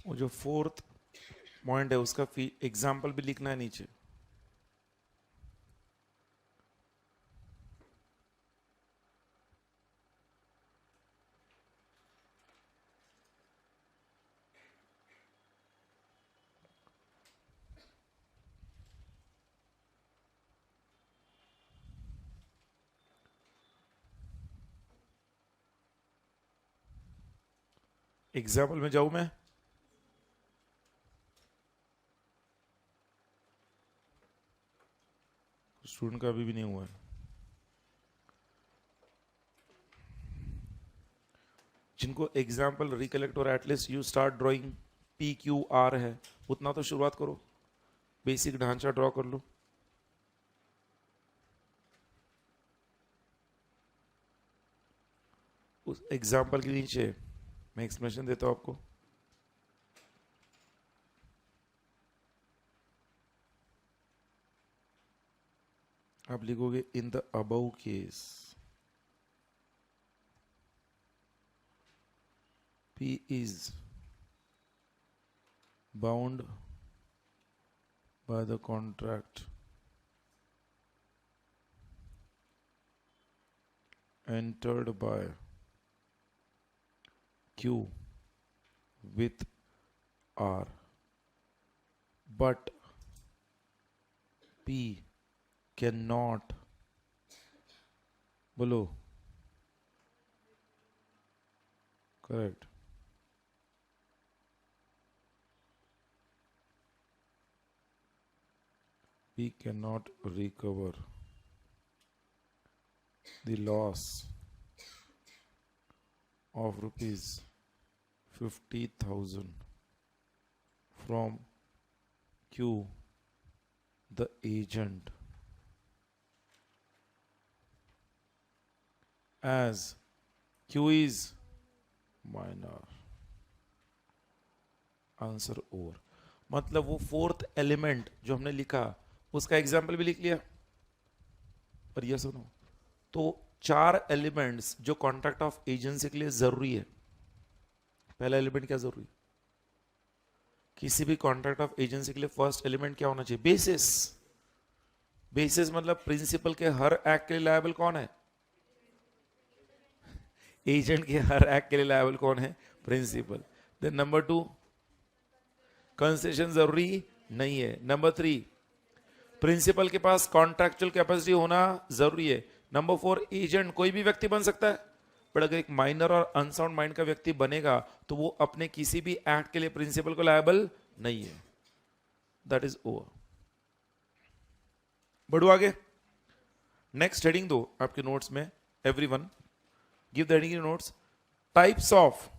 वो जो फोर्थ पॉइंट है उसका एग्जाम्पल भी लिखना है नीचे। एग्जाम्पल में जाऊं मैं? स्टूडेंट का अभी भी नहीं हुआ है। जिनको एग्जाम्पल रिकलेक्ट और at least you start drawing PQR है, उतना तो शुरुआत करो, बेसिक ढांचा ड्रॉ कर लो। उस एग्जाम्पल के नीचे मैं एक्सप्लेनेशन देता हूं आपको। आप लिखोगे in the above case P is bound by the contract entered by Q with R, but P cannot, बोलो, correct, P cannot recover the loss of rupees 50,000 from Q, the agent, as Q is minor। Answer over. मतलब वो fourth element जो हमने लिखा उसका example भी लिख लिया। और ये सुनो, तो 4 एलिमेंट्स जो कॉन्ट्रैक्ट ऑफ एजेंसी के लिए जरूरी है। पहला एलिमेंट क्या जरूरी? किसी भी कॉन्ट्रैक्ट ऑफ एजेंसी के लिए फर्स्ट एलिमेंट क्या होना चाहिए? बेसिस। बेसिस मतलब प्रिंसिपल के हर एक्ट के लिए लायबल कौन है? एजेंट के हर एक्ट के लिए लायबल कौन है? प्रिंसिपल। देन नंबर 2, कंसेशन जरूरी नहीं है। नंबर 3, प्रिंसिपल के पास कॉन्ट्रैक्चुअल कैपेसिटी होना जरूरी है। नंबर 4, एजेंट कोई भी व्यक्ति बन सकता है, बट अगर एक माइनर और अनसाउंड माइंड का व्यक्ति बनेगा तो वो अपने किसी भी एक्ट के लिए प्रिंसिपल को लायबल नहीं है। That is over. बढ़ो आगे। नेक्स्ट हेडिंग दो आपके नोट्स में, everyone give the heading in notes. Types of,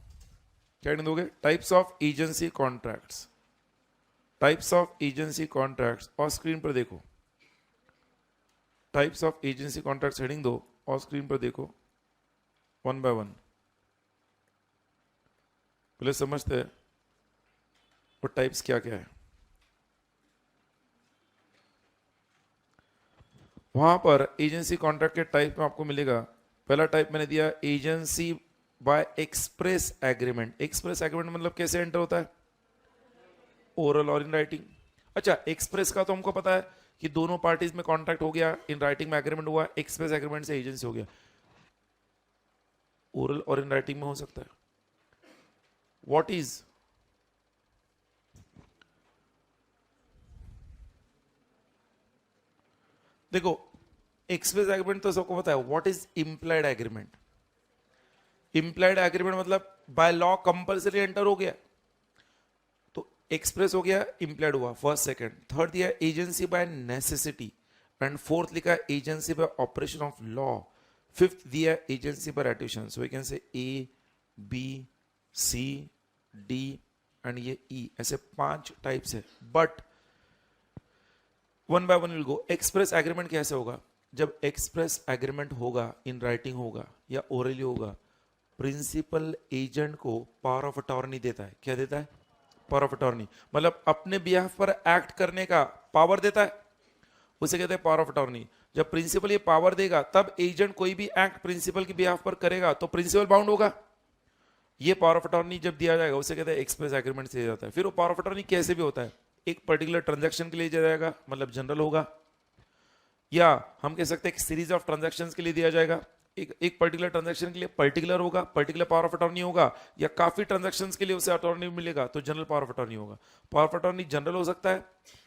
क्या हेडिंग दोगे? Types of agency contracts. Types of agency contracts, और स्क्रीन पर देखो। Types of agency contracts heading दो और स्क्रीन पर देखो, 1 by 1। पहले समझते हैं वो टाइप्स क्या क्या है। वहां पर एजेंसी कॉन्ट्रैक्ट के टाइप में आपको मिलेगा, पहला टाइप मैंने दिया agency bye express agreement. Express agreement मतलब कैसे एंटर होता है? ओरल और इन राइटिंग। अच्छा, एक्सप्रेस का तो हमको पता है कि दोनों पार्टीज में कॉन्ट्रैक्ट हो गया, इन राइटिंग में एग्रीमेंट हुआ, एक्सप्रेस एग्रीमेंट से एजेंसी हो गया। ओरल और इन राइटिंग में हो सकता है। व्हाट इज देखो, एक्सप्रेस एग्रीमेंट तो सबको पता है। What is implied agreement? Implied agreement मतलब बाय लॉ कंपल्सरी एंटर हो गया, तो एक्सप्रेस हो गया, इंप्लाइड हुआ। फर्स्ट, सेकंड, थर्ड दिया agency by necessity, and fourth लिखा agency by operation of law, fifth दिया agency by ratification. So we can say A, B, C, D and ये E, ऐसे 5 टाइप्स है। But 1 by 1 will go. Express agreement कैसे होगा? जब express agreement होगा, in writing होगा या ओरली होगा, प्रिंसिपल एजेंट को पावर ऑफ अटॉर्नी देता है। क्या देता है? पावर ऑफ अटॉर्नी, मतलब अपने बिहाफ पर एक्ट करने का पावर देता है, उसे कहते हैं पावर ऑफ अटॉर्नी। जब प्रिंसिपल ये पावर देगा तब एजेंट कोई भी एक्ट प्रिंसिपल के बिहाफ पर करेगा तो प्रिंसिपल बाउंड होगा। ये पावर ऑफ अटॉर्नी जब दिया जाएगा उसे कहते हैं एक्सप्रेस एग्रीमेंट से दिया जाता है। फिर वो पावर ऑफ अटॉर्नी कैसे भी होता है, एक पर्टिकुलर ट्रांजैक्शन के लिए दिया जाएगा, मतलब जनरल होगा, या हम कह सकते हैं एक सीरीज ऑफ ट्रांजैक्शंस के लिए दिया जाएगा, एक पर्टिकुलर ट्रांजैक्शन के लिए पर्टिकुलर होगा, पर्टिकुलर पावर ऑफ अटॉर्नी होगा, या काफी ट्रांजैक्शंस के लिए उसे अटॉर्नी मिलेगा तो जनरल पावर ऑफ अटॉर्नी होगा। पावर ऑफ अटॉर्नी जनरल हो सकता है,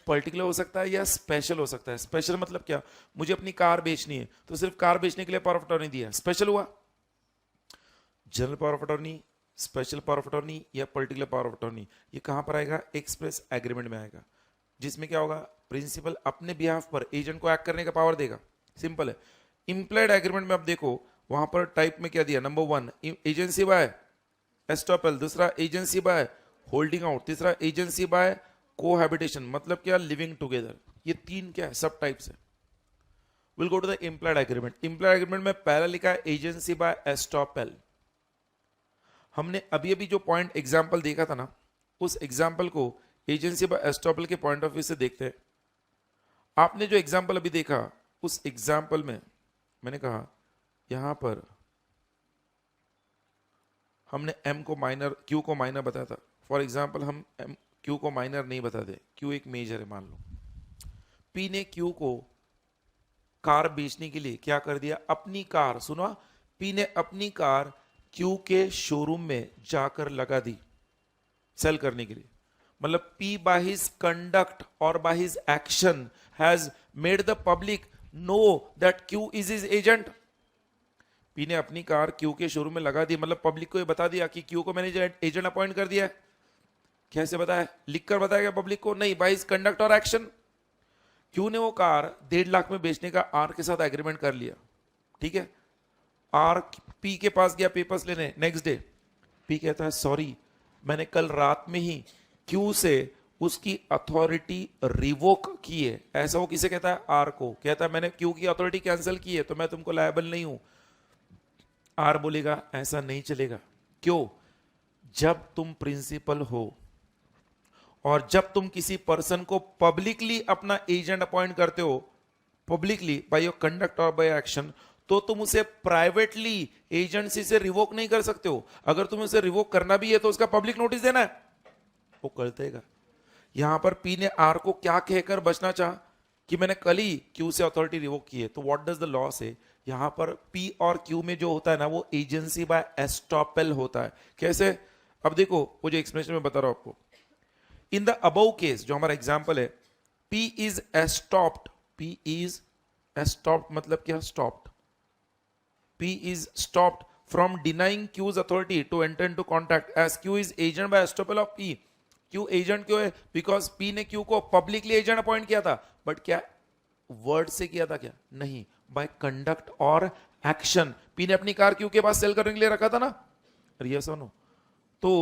पर्टिकुलर हो सकता है, या स्पेशल हो सकता है। स्पेशल मतलब क्या, मुझे अपनी कार बेचनी है तो सिर्फ कार बेचने के लिए पावर ऑफ अटॉर्नी दिया, स्पेशल हुआ। General power of attorney, special power of attorney या पर्टिकुलर पावर ऑफ अटॉर्नी, ये कहां पर आएगा, एक्सप्रेस एग्रीमेंट में आएगा, जिसमें क्या होगा, प्रिंसिपल अपने बिहाफ पर एजेंट को एक्ट करने का पावर देगा। सिंपल है। इंप्लाइड एग्रीमेंट में अब देखो वहां पर टाइप में क्या दिया, नंबर 1 एजेंसी बाय एस्टॉपल, दूसरा एजेंसी बाय होल्डिंग आउट, तीसरा एजेंसी बाय कोहैबिटेशन, मतलब क्या, लिविंग टुगेदर। ये 3 क्या है, सब टाइप्स है। Will go to the implied agreement. Implied agreement में पहला लिखा है एजेंसी बाय एस्टॉपल। हमने अभी अभी जो पॉइंट एग्जाम्पल देखा था ना, उस एग्जाम्पल को एजेंसी बाय एस्टॉपल के पॉइंट ऑफ व्यू से देखते हैं। आपने जो एग्जाम्पल अभी देखा, उस एग्जाम्पल में मैंने कहा यहां पर हमने m को माइनर, q को माइनर बताया था। फॉर एग्जाम्पल हम q को माइनर नहीं बताते, q एक मेजर है मान लो। p ने q को कार बेचने के लिए क्या कर दिया, अपनी कार, सुनो, p ने अपनी कार q के शोरूम में जाकर लगा दी सेल करने के लिए। मतलब P by his conduct or by his action has made the public know that Q is his agent. P ने अपनी कार Q के शोरूम में लगा दी, मतलब पब्लिक को ये बता दिया कि Q को मैंने एजेंट अपॉइंट कर दिया है। कैसे बताया, लिखकर बताया पब्लिक को नहीं, बाय हिज कंडक्ट और एक्शन। Q ने वो कार 1.5 लाख में बेचने का R के साथ एग्रीमेंट कर लिया, ठीक है। R P के पास गया पेपर्स लेने, नेक्स्ट डे P कहता है सॉरी, मैंने कल रात में ही Q से उसकी अथॉरिटी रिवोक की है। ऐसा वो किसे कहता है, आर को कहता है मैंने Q की अथॉरिटी कैंसिल की है तो मैं तुमको लायबल नहीं हूं। आर बोलेगा ऐसा नहीं चलेगा। क्यों, जब तुम प्रिंसिपल हो और जब तुम किसी पर्सन को पब्लिकली अपना एजेंट अपॉइंट करते हो, पब्लिकली बाय योर कंडक्ट और बाय एक्शन, तो तुम उसे प्राइवेटली एजेंसी से रिवोक नहीं कर सकते हो। अगर तुम्हें उसे रिवोक करना भी है तो उसका पब्लिक नोटिस देना है, वो कर देगा। यहां पर पी ने आर को क्या कहकर बचना चाहा कि मैंने कल ही क्यू से अथॉरिटी रिवोक की है, तो व्हाट डज द लॉ से, यहां पर पी और क्यू में जो होता है ना वो एजेंसी बाय एस्टॉपेल होता है। कैसे, अब देखो वो जो एक्सप्लेनेशन में बता रहा हूं आपको, इन द अबव केस जो हमारा एग्जांपल है, P इज एस्टॉप्ड, P इज एस्टॉप्ड मतलब क्या, stopped, P is stopped from denying Q's authority to enter into contact as Q is agent by estoppel of P. Q agent क्यों है, because P ने Q को publicly agent appoint किया था, but क्या word से किया था, क्या नहीं, बाय कंडक्ट और एक्शन। P ने अपनी कार Q के पास सेल करने के लिए रखा था ना, यस और नो। तो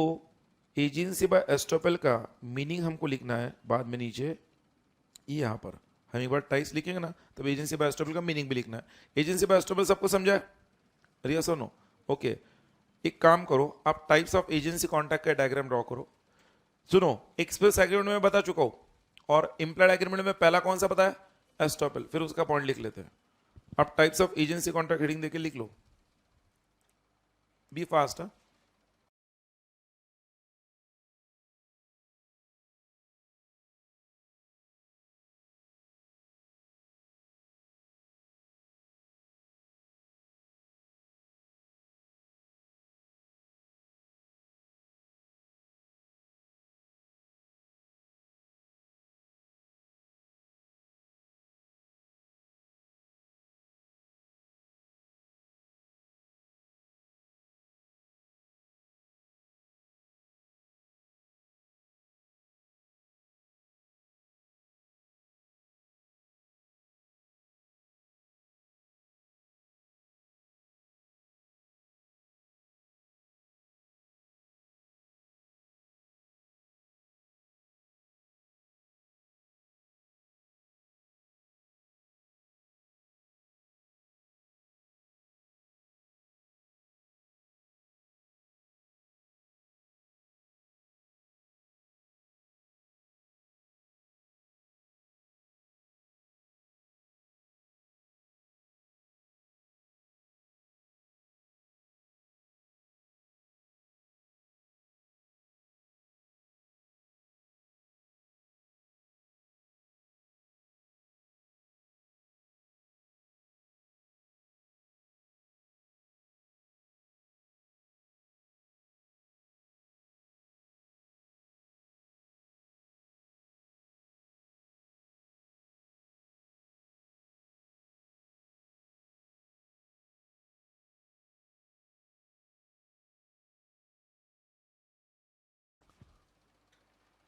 एजेंसी बाय एस्टॉपेल का मीनिंग हमको लिखना है बाद में नीचे, यहां पर हम एक बार टाइप्स लिखेंगे ना तब एजेंसी बाय एस्टॉपेल का मीनिंग भी लिखना है। एजेंसी बाय एस्टॉपेल सबको समझा है, यस और नो, ओके। एक काम करो, आप टाइप्स ऑफ एजेंसी कॉन्ट्रैक्ट का डायग्राम ड्रॉ करो। सुनो, एक्सप्रेस एग्रीमेंट में बता चुका हूं, और इंप्लाइड एग्रीमेंट में पहला कौन सा पता है, एस्टॉपेल, फिर उसका पॉइंट लिख लेते हैं। आप types of agency contract heading देके लिख लो, बी फास्ट।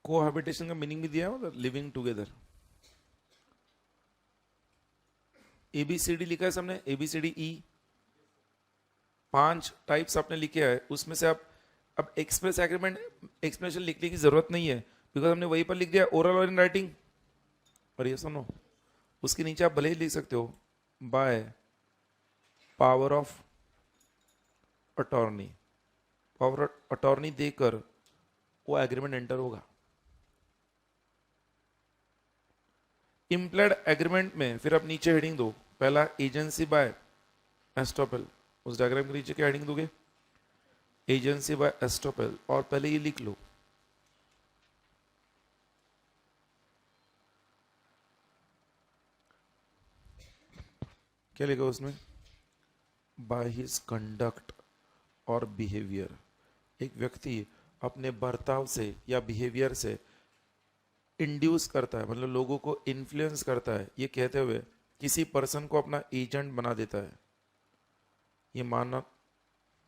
कोहैबिटेशन का मीनिंग भी दिया है उधर, लिविंग टुगेदर। एबीसीडी लिखा है सबने, एबीसीडी ई, 5 टाइप्स आपने लिखे हैं, उसमें से आप अब एक्सप्रेस एग्रीमेंट एक्सप्लेनेशन लिखने की जरूरत नहीं है, बिकॉज हमने वहीं पर लिख दिया ओरल और इन राइटिंग। और ये सुनो, उसके नीचे आप भले ही लिख सकते हो by power of attorney, power attorney देकर वो एग्रीमेंट एंटर होगा। इम्प्लाइड एग्रीमेंट में फिर आप नीचे हेडिंग दो, पहला एजेंसी बाय एस्टॉपेल, उस डायग्राम के नीचे क्या हेडिंग दोगे, एजेंसी बाय एस्टॉपेल, और पहले ये लिख लो क्या लिखा उसमें, बाय हिज कंडक्ट और बिहेवियर। एक व्यक्ति अपने बर्ताव से या बिहेवियर से इंड्यूस करता है, मतलब लोगों को इन्फ्लुएंस करता है, ये कहते हुए किसी पर्सन को अपना एजेंट बना देता है। ये मानना,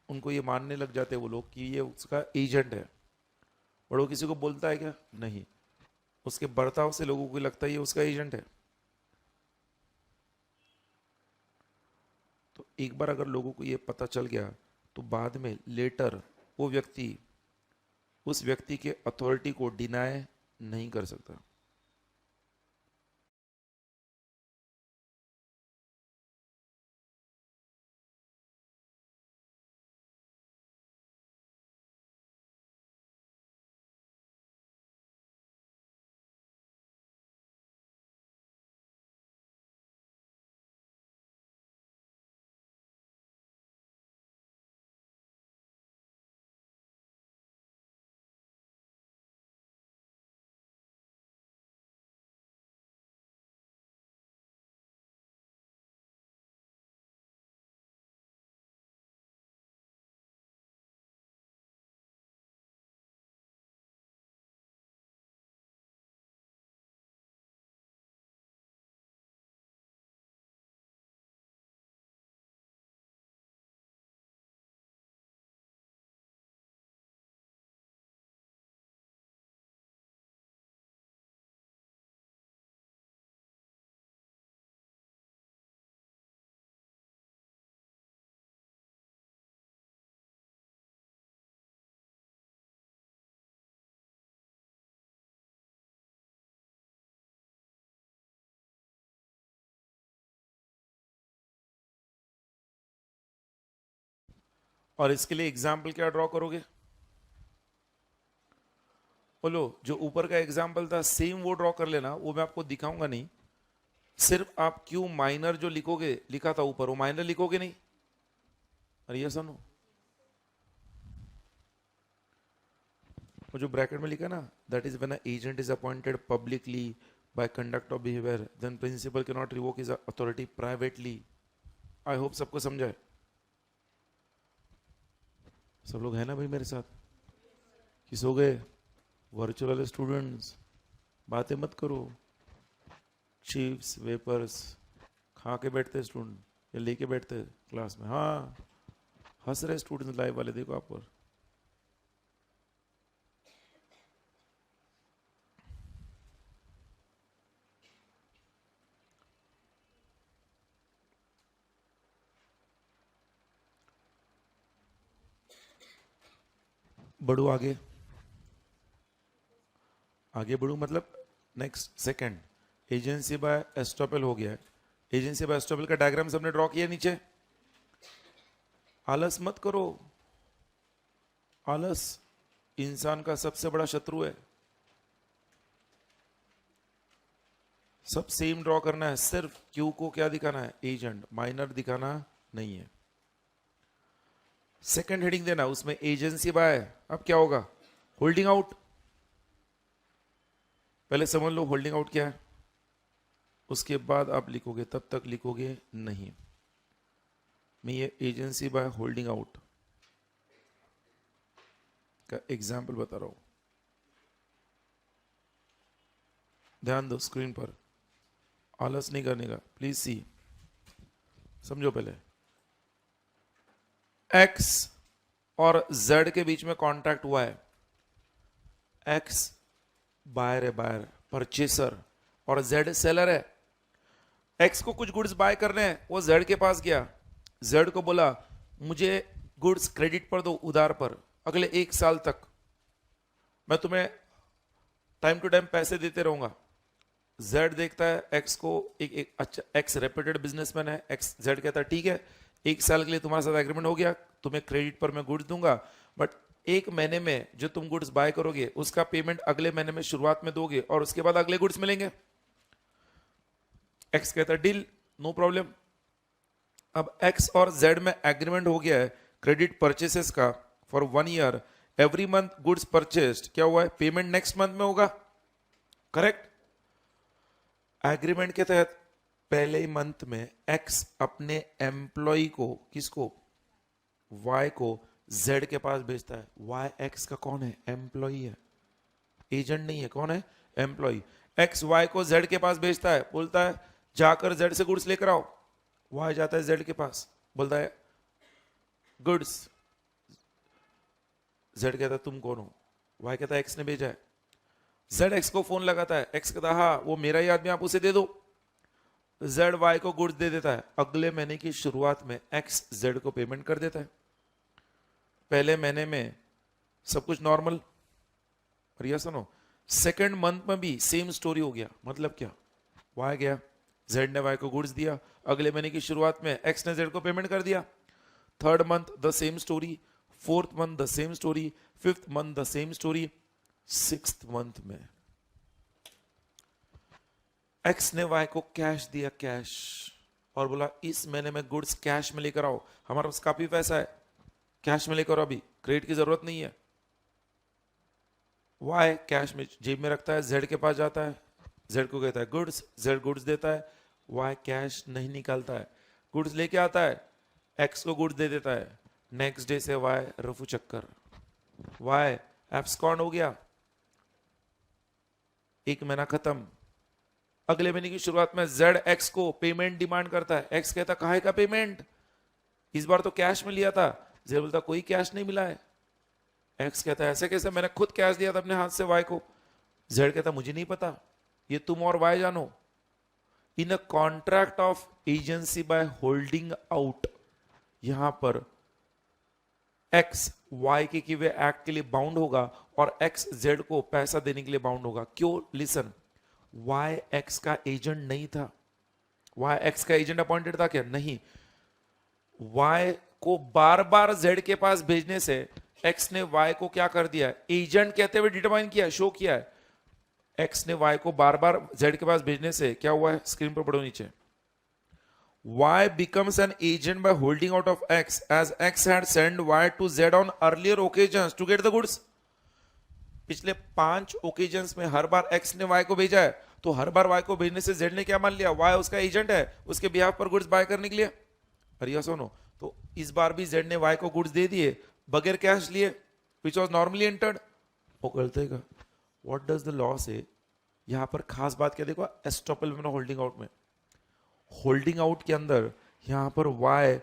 उनको ये मानने लग जाते हैं वो लोग कि ये उसका एजेंट है, और वो किसी को बोलता है क्या, नहीं, उसके बर्ताव से लोगों को लगता है ये उसका एजेंट है। तो एक बार अगर लोगों को ये पता चल गया तो बाद में लेटर वो व्यक्ति उस व्यक्ति के अथॉरिटी को डिनाय नहीं कर सकता। और इसके लिए एग्जाम्पल क्या ड्रॉ करोगे, बोलो। जो ऊपर का एग्जाम्पल था सेम वो ड्रॉ कर लेना, वो मैं आपको दिखाऊंगा नहीं, सिर्फ आप क्यों माइनर जो लिखोगे, लिखा था ऊपर, वो माइनर लिखोगे नहीं। अरे ये सुनो, वो जो ब्रैकेट में लिखा ना, that is when agent is appointed publicly by conduct of behaviour, then principal can not revoke his authority privately. I hope सबको समझा है, सब लोग है ना भाई मेरे साथ, किस हो गए वर्चुअल वाले स्टूडेंट्स, बातें मत करो। चिप्स वेपर्स खा के बैठते स्टूडेंट या लेके बैठते क्लास में, हाँ हंस रहे स्टूडेंट्स लाइव वाले, देखो आप पर। बढ़ू आगे, आगे बढ़ू मतलब next second, agency by estoppel हो गया है। एजेंसी बाय एस्टॉपेल का डायग्राम सबने ड्रॉ किया नीचे। आलस मत करो, आलस इंसान का सबसे बड़ा शत्रु है। सब सेम ड्रॉ करना है, सिर्फ क्यू को क्या दिखाना है, एजेंट, माइनर दिखाना नहीं है। सेकंड हेडिंग देना, उसमें एजेंसी बाय, अब क्या होगा, होल्डिंग आउट। पहले समझ लो होल्डिंग आउट क्या है, उसके बाद आप लिखोगे, तब तक लिखोगे नहीं। मैं ये एजेंसी बाय होल्डिंग आउट का एग्जाम्पल बता रहा हूं, ध्यान दो स्क्रीन पर, आलस नहीं करने का, प्लीज सी, समझो। पहले एक्स और जेड के बीच में कॉन्ट्रैक्ट हुआ है, एक्स बायर है, बायर परचेसर, और जेड सेलर है। एक्स को कुछ गुड्स बाय करने हैं, वो जेड के पास गया, जेड को बोला मुझे गुड्स क्रेडिट पर दो, उधार पर, अगले 1 साल तक मैं तुम्हें टाइम टू टाइम पैसे देते रहूंगा। जेड देखता है एक्स को, एक अच्छा, एक्स रेप्यूटेड बिजनेसमैन है, एक्स जेड कहता है ठीक है 1 साल के लिए तुम्हारे साथ एग्रीमेंट हो गया, तुम्हें क्रेडिट पर मैं गुड्स दूंगा, बट 1 महीने में जो तुम गुड्स बाय करोगे उसका पेमेंट अगले महीने में शुरुआत में दोगे और उसके बाद अगले गुड्स मिलेंगे। एक्स कहता है डील, नो प्रॉब्लम। अब एक्स और जेड में एग्रीमेंट हो गया है क्रेडिट परचेसेस का for 1 year, every month goods purchased, क्या हुआ है, पेमेंट नेक्स्ट मंथ में होगा, करेक्ट। एग्रीमेंट के तहत पहले ही मंथ में एक्स अपने एम्प्लॉय को, किसको, वाई को जेड के पास भेजता है। वाई एक्स का कौन है, एम्प्लॉय है, एजेंट नहीं है, कौन है, एम्प्लॉय। एक्स वाई को जेड के पास भेजता है, बोलता है जाकर जेड से गुड्स लेकर आओ। वाई जाता है जेड के पास, बोलता है गुड्स, जेड कहता है तुम कौन हो, वाई कहता है एक्स ने भेजा है। जेड एक्स को फोन लगाता है, एक्स कहता है हाँ वो मेरा ही आदमी, आप उसे दे दो। जेड वाई को गुड्स दे देता है, अगले महीने की शुरुआत में एक्स जेड को पेमेंट कर देता है। पहले महीने में सब कुछ नॉर्मल, और ये सुनो सेकंड मंथ में भी सेम स्टोरी हो गया। मतलब क्या, वाई गया, जेड ने वाई को गुड्स दिया, अगले महीने की शुरुआत में एक्स ने जेड को पेमेंट कर दिया। Third month the same story, fourth month the same story, fifth month the same story, sixth month में एक्स ने वाई को कैश दिया, कैश, और बोला इस महीने में गुड्स कैश में लेकर आओ, हमारे पास काफी पैसा है, कैश में लेकर आओ, अभी क्रेडिट की जरूरत नहीं है। वाई कैश में जेब में रखता है, जेड के पास जाता है, जेड को कहता है गुड्स, जेड गुड्स देता है, वाई कैश नहीं निकालता है, गुड्स लेके आता है, एक्स को गुड्स दे देता है। नेक्स्ट डे से वाई रफू चक्कर, वाई एब्सकॉन्ड हो गया, 1 महीना खत्म। अगले महीने की शुरुआत में जेड एक्स को पेमेंट डिमांड करता है, एक्स कहता काहे का पेमेंट, इस बार तो कैश में लिया था। जेड बोलता कोई कैश नहीं मिला है। एक्स कहता है ऐसे कैसे, मैंने खुद कैश दिया था अपने हाथ से वाई को। जेड कहता मुझे नहीं पता, ये तुम और वाई जानो। In a contract of agency by holding out, यहां पर एक्स वाई के किए एक्ट के लिए बाउंड होगा और एक्स जेड को पैसा देने के लिए बाउंड होगा। क्यों, लिसन, वाई एक्स का एजेंट नहीं था। वाई एक्स का एजेंट अपॉइंटेड था क्या, नहीं। वाई को बार बार जेड के पास भेजने से एक्स ने वाई को क्या कर दिया, एजेंट कहते हुए डिटरमाइन किया, शो किया है। एक्स ने वाई को बार बार जेड के पास भेजने से क्या हुआ है, स्क्रीन पर पढ़ो नीचे। Y becomes an agent by holding out of X, as X had sent Y to Z on earlier occasions to get the goods. पिछले 5 ओकेजन्स में हर बार X ने Y को भेजा है, तो हर बार Y को भेजने से Z ने क्या मान लिया, Y उसका एजेंट है, उसके बिहाफ पर गुड्स बाय करने के लिए। अरे या सुनो, तो इस बार भी Z ने Y को गुड्स दे दिए बगैर कैश लिए, which was normally entered। वो गलत है। What does the law say? यहां पर खास बात क्या देखो, एस्टॉपल में, होल्डिंग आउट में, होल्डिंग आउट के अंदर यहां पर वाई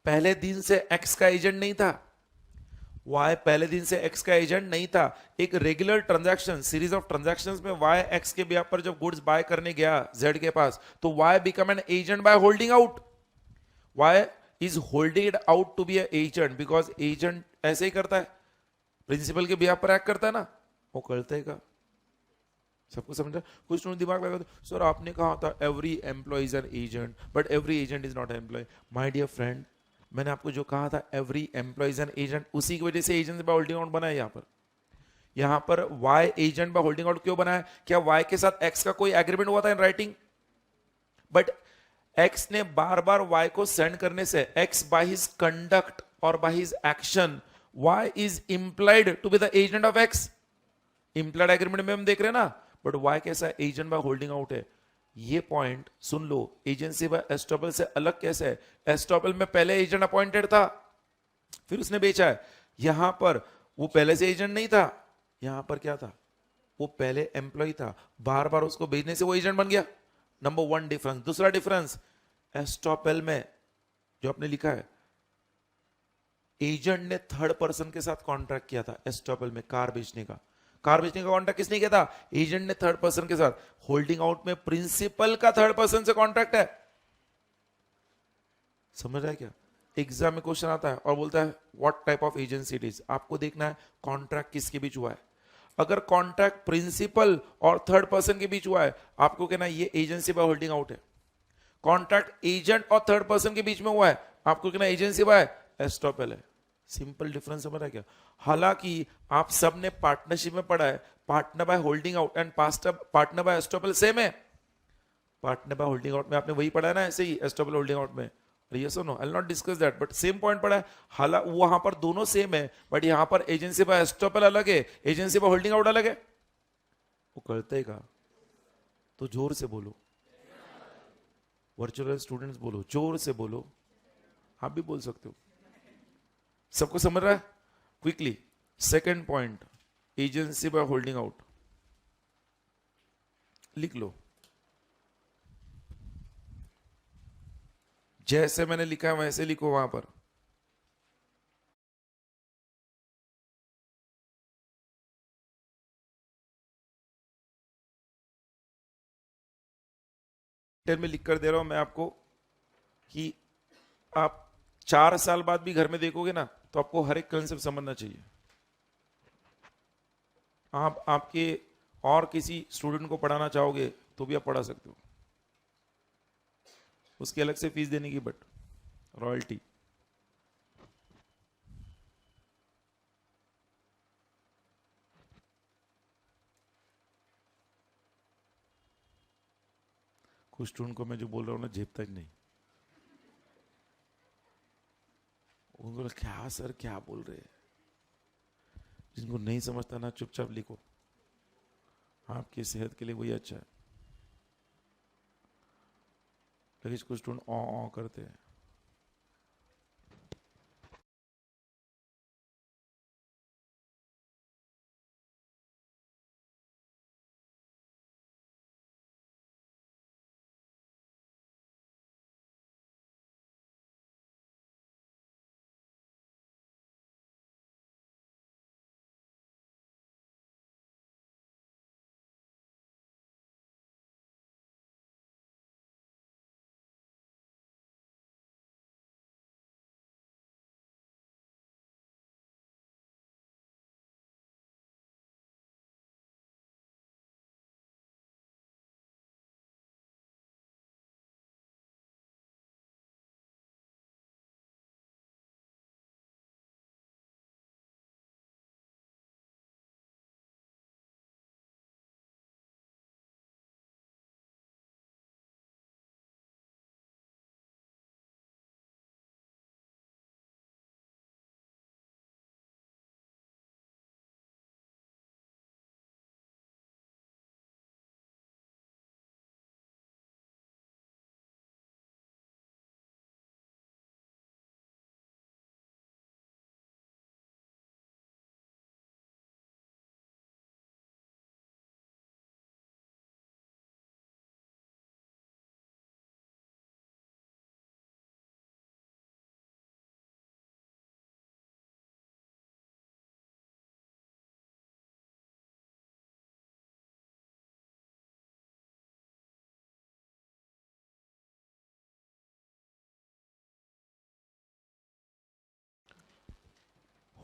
पहले दिन से एक्स का एजेंट नहीं था। वाई पहले दिन से एक्स का एजेंट नहीं था। एक regular transaction, series of transactions में वाई एक्स के बिहाफ पर जब गुड्स बाय करने गया जेड के पास, तो Y become an agent by holding out. Y is holding out to be a agent, because agent ऐसे ही करता है, प्रिंसिपल के बिहाफ पर एक्ट करता है ना, वो करता है का। सबको समझा, कुछ लोग दिमाग लगा सर आपने कहा था every employee is an agent, but every agent is not employee. My dear friend, मैंने आपको जो कहा था every employee is an agent, उसी की वजह से एजेंट बाय होल्डिंग आउट बना है। यहां पर Y agent by holding out क्यों बना है, क्या वाई के साथ एक्स का कोई एग्रीमेंट हुआ था इन राइटिंग, बट एक्स ने बार बार वाई को सेंड करने से एक्स बाय हिज कंडक्ट और by his action, Y is implied to be the agent of X. Implied agreement में हम देख रहे हैं ना, बट वाई कैसा है, एजेंट बाय होल्डिंग आउट है। ये पॉइंट सुन लो, एजेंसी बाय एस्टॉपल से अलग कैसे है। एस्टॉपल में पहले एजेंट अपॉइंटेड था, फिर उसने बेचा है। यहां पर वो पहले से एजेंट नहीं था, यहां पर क्या था, वो पहले एम्प्लॉय था, बार बार उसको भेजने से वो एजेंट बन गया। Number 1 difference. दूसरा डिफरेंस, एस्टॉपल में जो आपने लिखा है, एजेंट ने थर्ड पर्सन के साथ कॉन्ट्रैक्ट किया था एस्टॉपल में कार बेचने का। कार बेचने का कॉन्ट्रैक्ट किसने किया था? एजेंट ने थर्ड पर्सन के साथ। होल्डिंग आउट में प्रिंसिपल का थर्ड पर्सन से कॉन्ट्रैक्ट है। समझ रहा है क्या? एग्जाम में क्वेश्चन आता है और बोलता है what type of agency it is. आपको देखना है कॉन्ट्रैक्ट किसके बीच हुआ है। अगर कॉन्ट्रैक्ट प्रिंसिपल और थर्ड पर्सन के बीच हुआ है, आपको कहना है ये एजेंसी बाय होल्डिंग आउट है। कॉन्ट्रैक्ट एजेंट और थर्ड पर्सन के बीच में हुआ है, आपको कहना एजेंसी बाय एस्टॉपेल है। सिंपल डिफरेंस समझ रहा है क्या? हालांकि आप सब ने पार्टनरशिप में पढ़ा है partner by holding out and partner by estoppel same है। पार्टनर बाय होल्डिंग आउट में आपने वही पढ़ा है ना, ऐसे ही एस्टॉपेल होल्डिंग आउट में। Yes or no? I'll not discuss that, but same point पड़ा है। हालांकि वहां पर दोनों सेम है, बट यहां पर एजेंसी बाय एस्टॉपेल अलग है, एजेंसी बाय होल्डिंग आउट अलग है। वो करते ही कहा तो जोर से बोलो। वर्चुअल स्टूडेंट्स बोलो, जोर से बोलो। आप भी बोल सकते हो। सबको समझ रहा है? Quickly second point, agency by holding out लिख लो। जैसे मैंने लिखा है वैसे लिखो वहां पर। में लिख कर दे रहा हूं मैं आपको कि आप 4 साल बाद भी घर में देखोगे ना, तो आपको हर एक कंसेप्ट समझना चाहिए। आप आपके और किसी स्टूडेंट को पढ़ाना चाहोगे तो भी आप पढ़ा सकते हो, उसकी अलग से फीस देने की, बट रॉयल्टी। कुछ स्टूडेंट को मैं जो बोल रहा हूं ना झेपता ही नहीं। उनको क्या सर क्या बोल रहे हैं। जिनको नहीं समझता ना चुपचाप लिखो, आपकी सेहत के लिए वही अच्छा है। लेकिन कुछ स्टूडेंट ऑ करते हैं।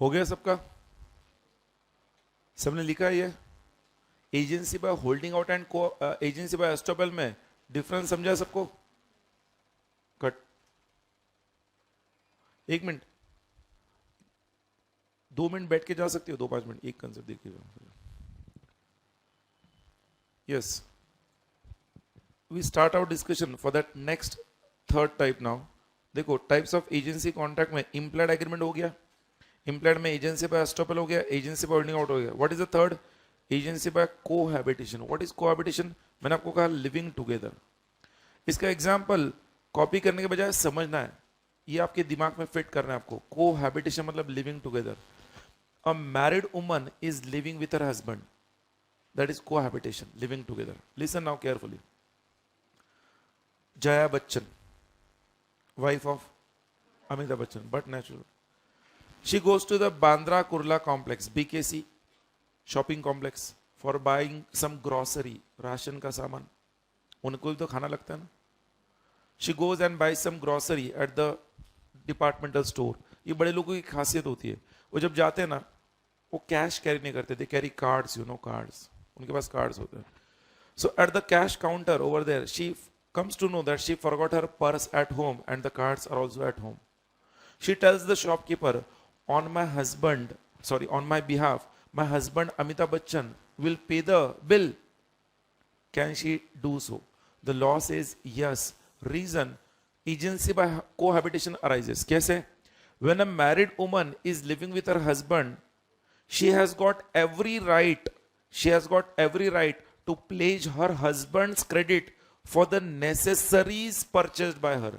हो गया सबका? सबने लिखा है ये? Agency by holding out and agency by estoppel में डिफरेंस समझा सबको? कट। एक मिनट, 2 मिनट बैठ के जा सकते हो, 2-5 मिनट एक कंसेप्ट देखिए। Yes, we start our discussion for that next third type now. देखो टाइप्स ऑफ एजेंसी कॉन्ट्रैक्ट में इम्प्लाइड एग्रीमेंट हो गया, इम्प्लाइड में एजेंसी बाय एस्टॉपेल हो गया, एजेंसी बाय होल्डिंग आउट हो गया। What is the third? Agency by cohabitation. What is cohabitation? मैंने आपको कहा लिविंग टुगेदर। इसका एग्जांपल कॉपी करने के बजाय समझना है, ये आपके दिमाग में फिट करना है आपको। कोहैबिटेशन मतलब living together. A married woman is living with her husband, that is cohabitation, living together. Listen now carefully. Jaya Bachchan, wife of Amitabh Bachchan, but natural. She goes to the Bandra Kurla complex, BKC. Shopping complex for buying some grocery, ration का सामान, उनको भी तो खाना लगता है ना. She goes and buys some grocery at the departmental store. ये बड़े लोगों की खासियत होती है, वो जब जाते हैं ना वो कैश कैरी नहीं करते, they carry cards, you know cards, उनके पास कार्ड्स होते हैं. So at the cash counter over there, she comes to know that she forgot her purse at home and the cards are also at home. She tells the shopkeeper, on my behalf, my husband Amitabh Bachchan will pay the bill. Can she do so? The law says yes. Reason, agency by cohabitation arises. कैसे? When a married woman is living with her husband, she has got every right to pledge her husband's credit for the necessaries purchased by her.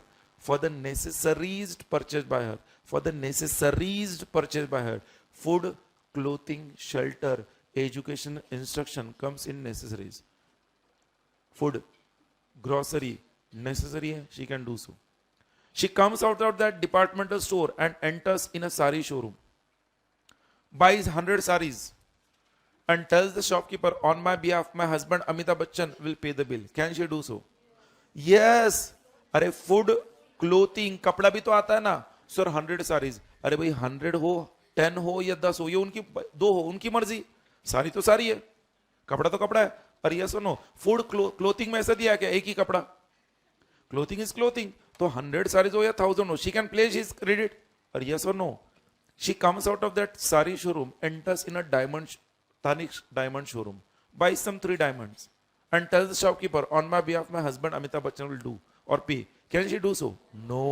Food, clothing, shelter, education, instruction comes in necessaries. Food, grocery, necessary hai, she can do so. She comes out of that departmental store and enters in a sari showroom, buys 100 saris and tells the shopkeeper, on my behalf, my husband Amitabh Bachchan will pay the bill. Can she do so? Yes. अरे food, clothing, कपड़ा भी तो आता है ना. Sir 100 saris, अरे भाई 100 हो, 10 हो या 10 हो, ये उनकी 2 हो, उनकी मर्जी. साड़ी तो सारी है, कपड़ा तो कपड़ा है. पर ये सुनो, फूड क्लोथिंग में ऐसा दिया क्या एक ही कपड़ा? Clothing is clothing. तो 100 साड़ीज हो या 1000 हो, she can pledge his credit. और यस और no, she comes out of that sari showroom, enters in a Tanishq diamond showroom, buys some 3 diamonds and tells the shopkeeper, on my behalf, my husband Amitabh Bachchan will do or pay. Can she do so? No,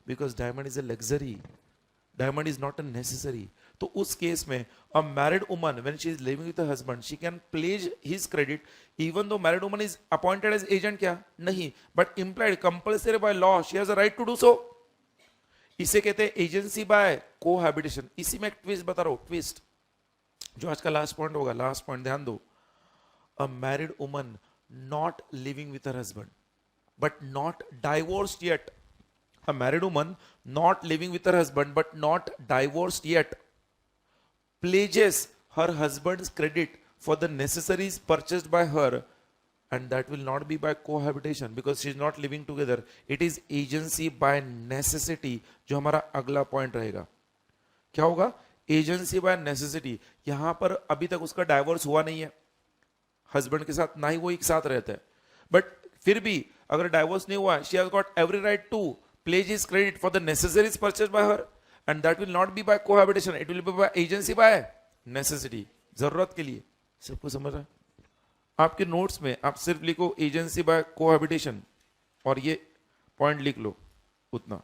because diamond is a luxury. Diamond is not a necessary. तो उस case में a married woman, when she is living with her husband, she can pledge his credit, even though married woman is appointed as agent. क्या नहीं, but implied, compulsory by law, she has a right to do so. इसे कहते हैं agency by cohabitation. इसी में एक twist बता रहा हूं, ट्विस्ट जो आज का लास्ट पॉइंट होगा. लास्ट पॉइंट ध्यान दो. अ married woman not living with her husband but not divorced yet. A married woman not living with her husband but not divorced yet pledges her husband's credit for the necessaries purchased by her, and that will not be by cohabitation because she is not living together. It is agency by necessity. जो हमारा अगला point रहेगा, क्या होगा? Agency by necessity. यहां पर अभी तक उसका डाइवोर्स हुआ नहीं है हस्बैंड के साथ, ना ही वो एक साथ रहते हैं, बट फिर भी अगर डाइवोर्स नहीं हुआ, she has got every right to pledge his credit for the necessaries purchase by her, and that will not be by cohabitation, it will be by agency by necessity. जरूरत के लिए. सबको समझ रहा है? आपके नोट्स में आप सिर्फ लिखो एजेंसी बाय कोहैबिटेशन और ये पॉइंट लिख लो उतना.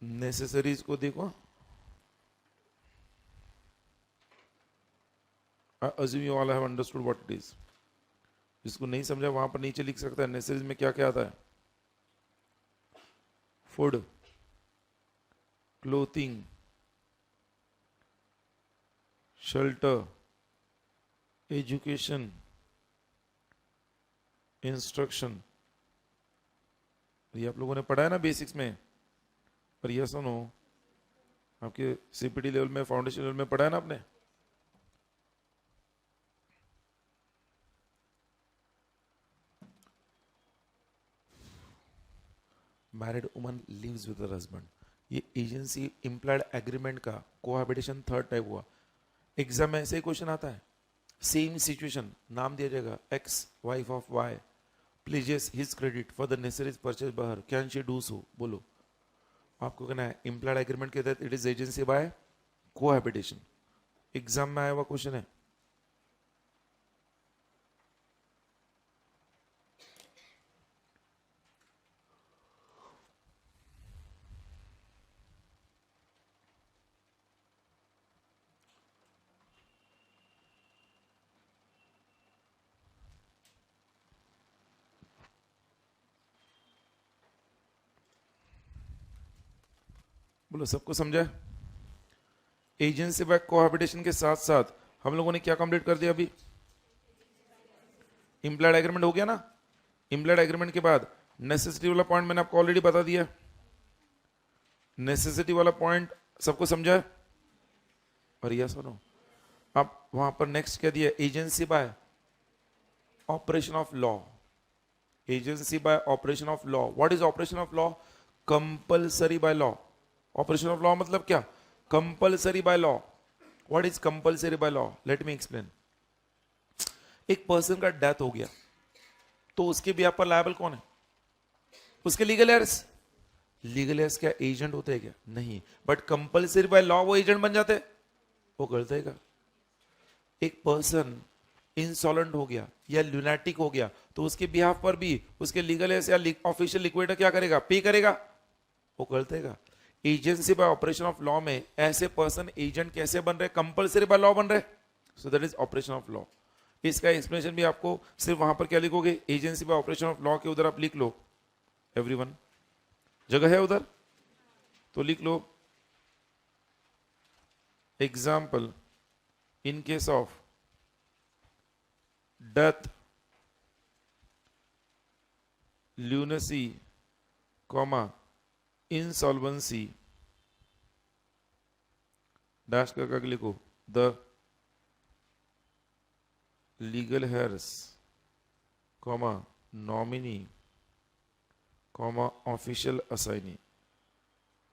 नेसेसरीज को देखो. assume you all have understood what it is. जिसको नहीं समझा वहां पर नीचे लिख सकता है नेसेसरीज में क्या क्या आता है. Food, clothing, shelter, education, instruction. ये आप लोगों ने पढ़ा है ना बेसिक्स में. पर यह सुनो, आपके सीपीटी लेवल में, फाउंडेशन लेवल में पढ़ा है ना आपने. Married woman lives with her husband, ये एजेंसी इंप्लाइड एग्रीमेंट का कोहैबिटेशन थर्ड टाइप हुआ. एग्जाम में ऐसे ही क्वेश्चन आता है. सेम सिचुएशन, नाम दिया जाएगा X wife of Y pledges his credit for the necessaries purchase by her, can she do so. बोलो. आपको कहना है इंप्लाइड एग्रीमेंट के तहत it is agency by cohabitation. Exam में आया हुआ क्वेश्चन है. बोलो, सबको समझा? एजेंसी बाय कोहैबिटेशन के साथ साथ हम लोगों ने क्या कंप्लीट कर दिया अभी? इम्प्लाइड एग्रीमेंट हो गया ना। इम्प्लाइड एग्रीमेंट के बाद नेसेसिटी वाला पॉइंट मैंने आपको ऑलरेडी बता दिया। नेसेसिटी वाला पॉइंट सबको समझा है? और यस सुनो, अब वहां पर नेक्स्ट क्या दिया, agency by operation of law. Agency by operation of law. What is operation of law? Compulsory by law. Operation of law मतलब क्या? Compulsory by law. What is compulsory by law? Let me explain. एक person का death हो गया तो उसके behalf पर liable कौन है? उसके लीगल एयर्स। लीगल एयर्स क्या एजेंट होते हैं क्या? नहीं, बट कंपल्सरी बाय लॉ वो एजेंट बन जाते हैं। वो कर देगा। एक पर्सन इंसॉलेंट हो गया या ल्यूनेटिक हो गया तो उसके बिहाफ पर भी उसके लीगल एयर्स या ऑफिशियल लिक्विडेटर क्या करेगा? पे करेगा। वो कर देगा। Agency by operation of law में ऐसे पर्सन एजेंट कैसे बन रहे? कंपल्सरी बाय लॉ बन रहे। So that is operation of law. इसका एक्सप्लेनेशन भी आपको सिर्फ वहां पर क्या लिखोगे, agency by operation of law के उधर आप लिख लो। एवरीवन जगह है उधर तो लिख लो। Example, in case of death, lunacy, comma, insolvency, dash का आगे लिखो the legal heirs, comma nominee, comma official assignee.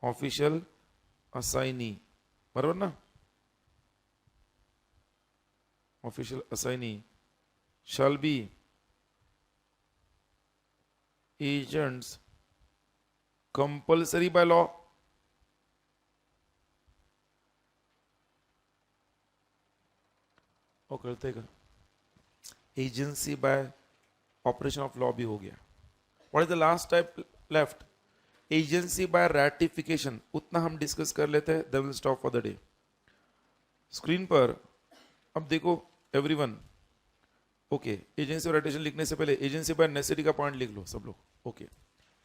Official assignee बराबर ना? Official assignee shall be agents compulsory by law। और करते का agency by operation of law भी हो गया। What is the last type left? Agency by ratification. उतना हम डिस्कस कर लेते हैं, then will stop for the day. Screen पर अब देखो एवरीवन। ओके, एजेंसी और रैटिफिकेशन लिखने से पहले एजेंसी बाय नेसेसिटी का पॉइंट लिख लो सब लोग। ओके,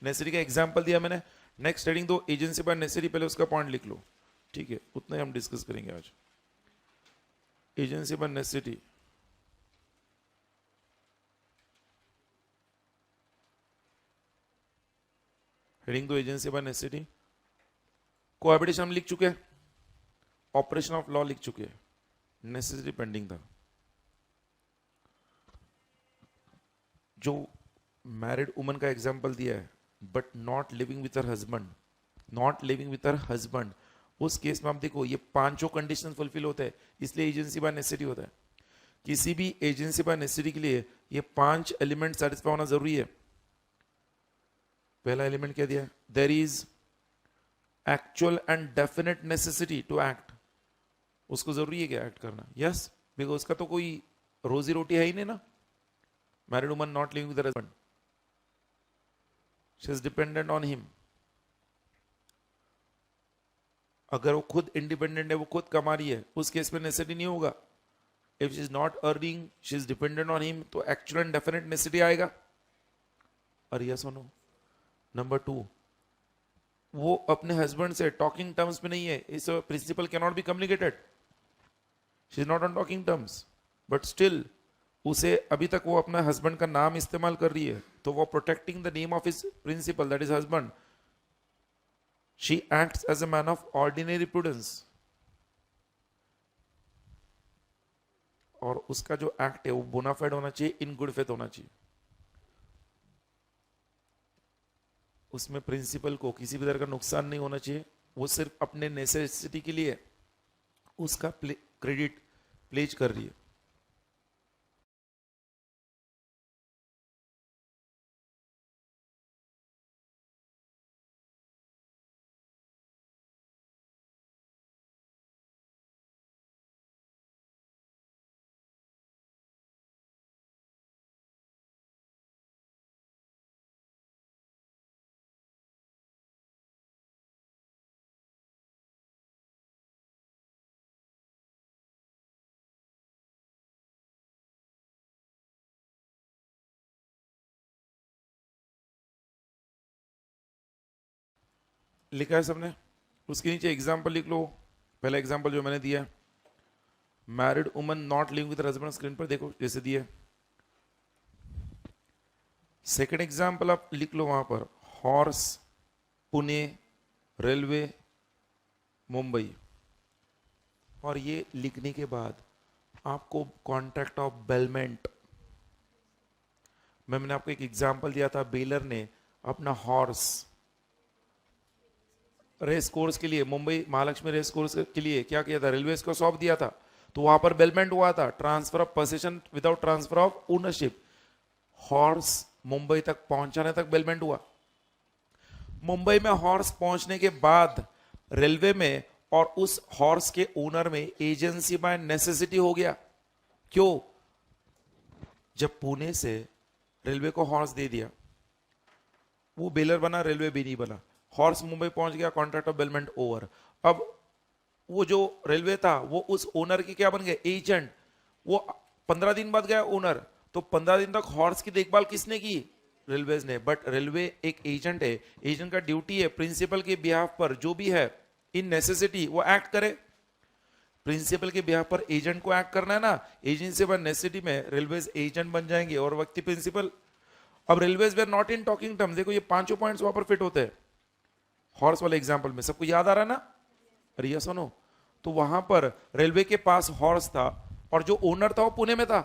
नेसेसिटी का एग्जांपल दिया मैंने। नेक्स्ट हेडिंग दो एजेंसी बाय नेसेसिटी, पहले उसका पॉइंट लिख लो। ठीक है, उतना ही हम डिस्कस करेंगे आज। एजेंसी बाय नेसेसिटी, हेडिंग दो एजेंसी बाय नेसेसिटी। कोहैबिटेशन हम लिख चुके हैं, ऑपरेशन ऑफ लॉ लिख चुके हैं, नेसेसिटी पेंडिंग था। जो मैरिड वुमन का एग्जांपल दिया है but not living with her husband, not living with her husband, उस केस में आप देखो ये पांचों कंडीशन फुलफिल होते हैं, इसलिए एजेंसी बाय नेसेसिटी होता है। किसी भी एजेंसी बाय नेसेसिटी के लिए ये 5 एलिमेंट सेटिस्फाई होना जरूरी है। पहला एलिमेंट क्या दिया? There is actual and definite necessity to act. उसको जरूरी है क्या एक्ट करना? यस, बिकॉज उसका तो कोई रोजी रोटी है ही नहीं ना। Married woman not living with husband, she is dependent on him. अगर वो खुद इंडिपेंडेंट है, वो खुद कमा रही है, उस केस में नेसेसिटी नहीं होगा। If she is not earning, she is dependent on him, तो एक्चुअल एंड डेफिनेट नेसेसिटी आएगा। और यस और नो। नंबर 2, वो अपने हस्बैंड से टॉकिंग टर्म्स में नहीं है। इस principal can not be communicated. She is not on talking terms, but still उसे अभी तक वो अपना हस्बैंड का नाम इस्तेमाल कर रही है, तो वो protecting the name of his principal, that is husband. She acts as a man of ordinary prudence. और उसका जो एक्ट है वो बोनाफाइड होना चाहिए, इन गुड फेथ होना चाहिए। उसमें प्रिंसिपल को किसी भी तरह का नुकसान नहीं होना चाहिए। वो सिर्फ अपने नेसेसिटी के लिए उसका क्रेडिट प्लेज कर रही है। लिखा है सबने? उसके नीचे एग्जाम्पल लिख लो। पहला एग्जाम्पल जो मैंने दिया, married woman not living with husband, screen पर देखो जैसे दिया। सेकंड एग्जाम्पल आप लिख लो वहां पर, हॉर्स पुणे रेलवे मुंबई, और ये लिखने के बाद आपको कॉन्ट्रैक्ट ऑफ बेलमेंट, मैंने आपको एक एग्जाम्पल दिया था, बेलर ने अपना हॉर्स रेस कोर्स के लिए, मुंबई महालक्ष्मी रेस कोर्स के लिए क्या किया था, रेलवे को सौंप दिया था, तो वहां पर बेलमेंट हुआ था, transfer of position without transfer of ownership. Horse Mumbai तक पहुंचाने तक बेलमेंट हुआ। मुंबई में हॉर्स पहुंचने के बाद रेलवे में और उस हॉर्स के ओनर में एजेंसी बाय नेसेसिटी हो गया। क्यों? जब पुणे से रेलवे को हॉर्स दे दिया, वो बेलर बना, रेलवे भी नहीं बना, हॉर्स मुंबई पहुंच गया, कॉन्ट्रैक्ट ऑफ बेलमेंट ओवर। अब वो जो रेलवे था वो उस ओनर की क्या बन गए, एजेंट। वो 15 दिन बाद गया ओनर, तो 15 दिन तक हॉर्स की देखभाल किसने की, रेलवेज ने। बट रेलवे एक एजेंट है, एजेंट का ड्यूटी है प्रिंसिपल के बिहाफ पर जो भी है इन नेसेसिटी वो एक्ट करे। प्रिंसिपल के बिहाफ पर एजेंट को एक्ट करना है ना, एजेंसी बाय नेसेसिटी में रेलवेज एजेंट बन जाएंगे और व्यक्ति प्रिंसिपल। अब railways were not in talking term, देखो ये पांचों पॉइंट्स वहां पर फिट होते हैं हॉर्स वाले एग्जांपल में। सबको याद आ रहा है ना? अरे यस और नो? तो वहां पर रेलवे के पास हॉर्स था और जो ओनर था वो पुणे में था,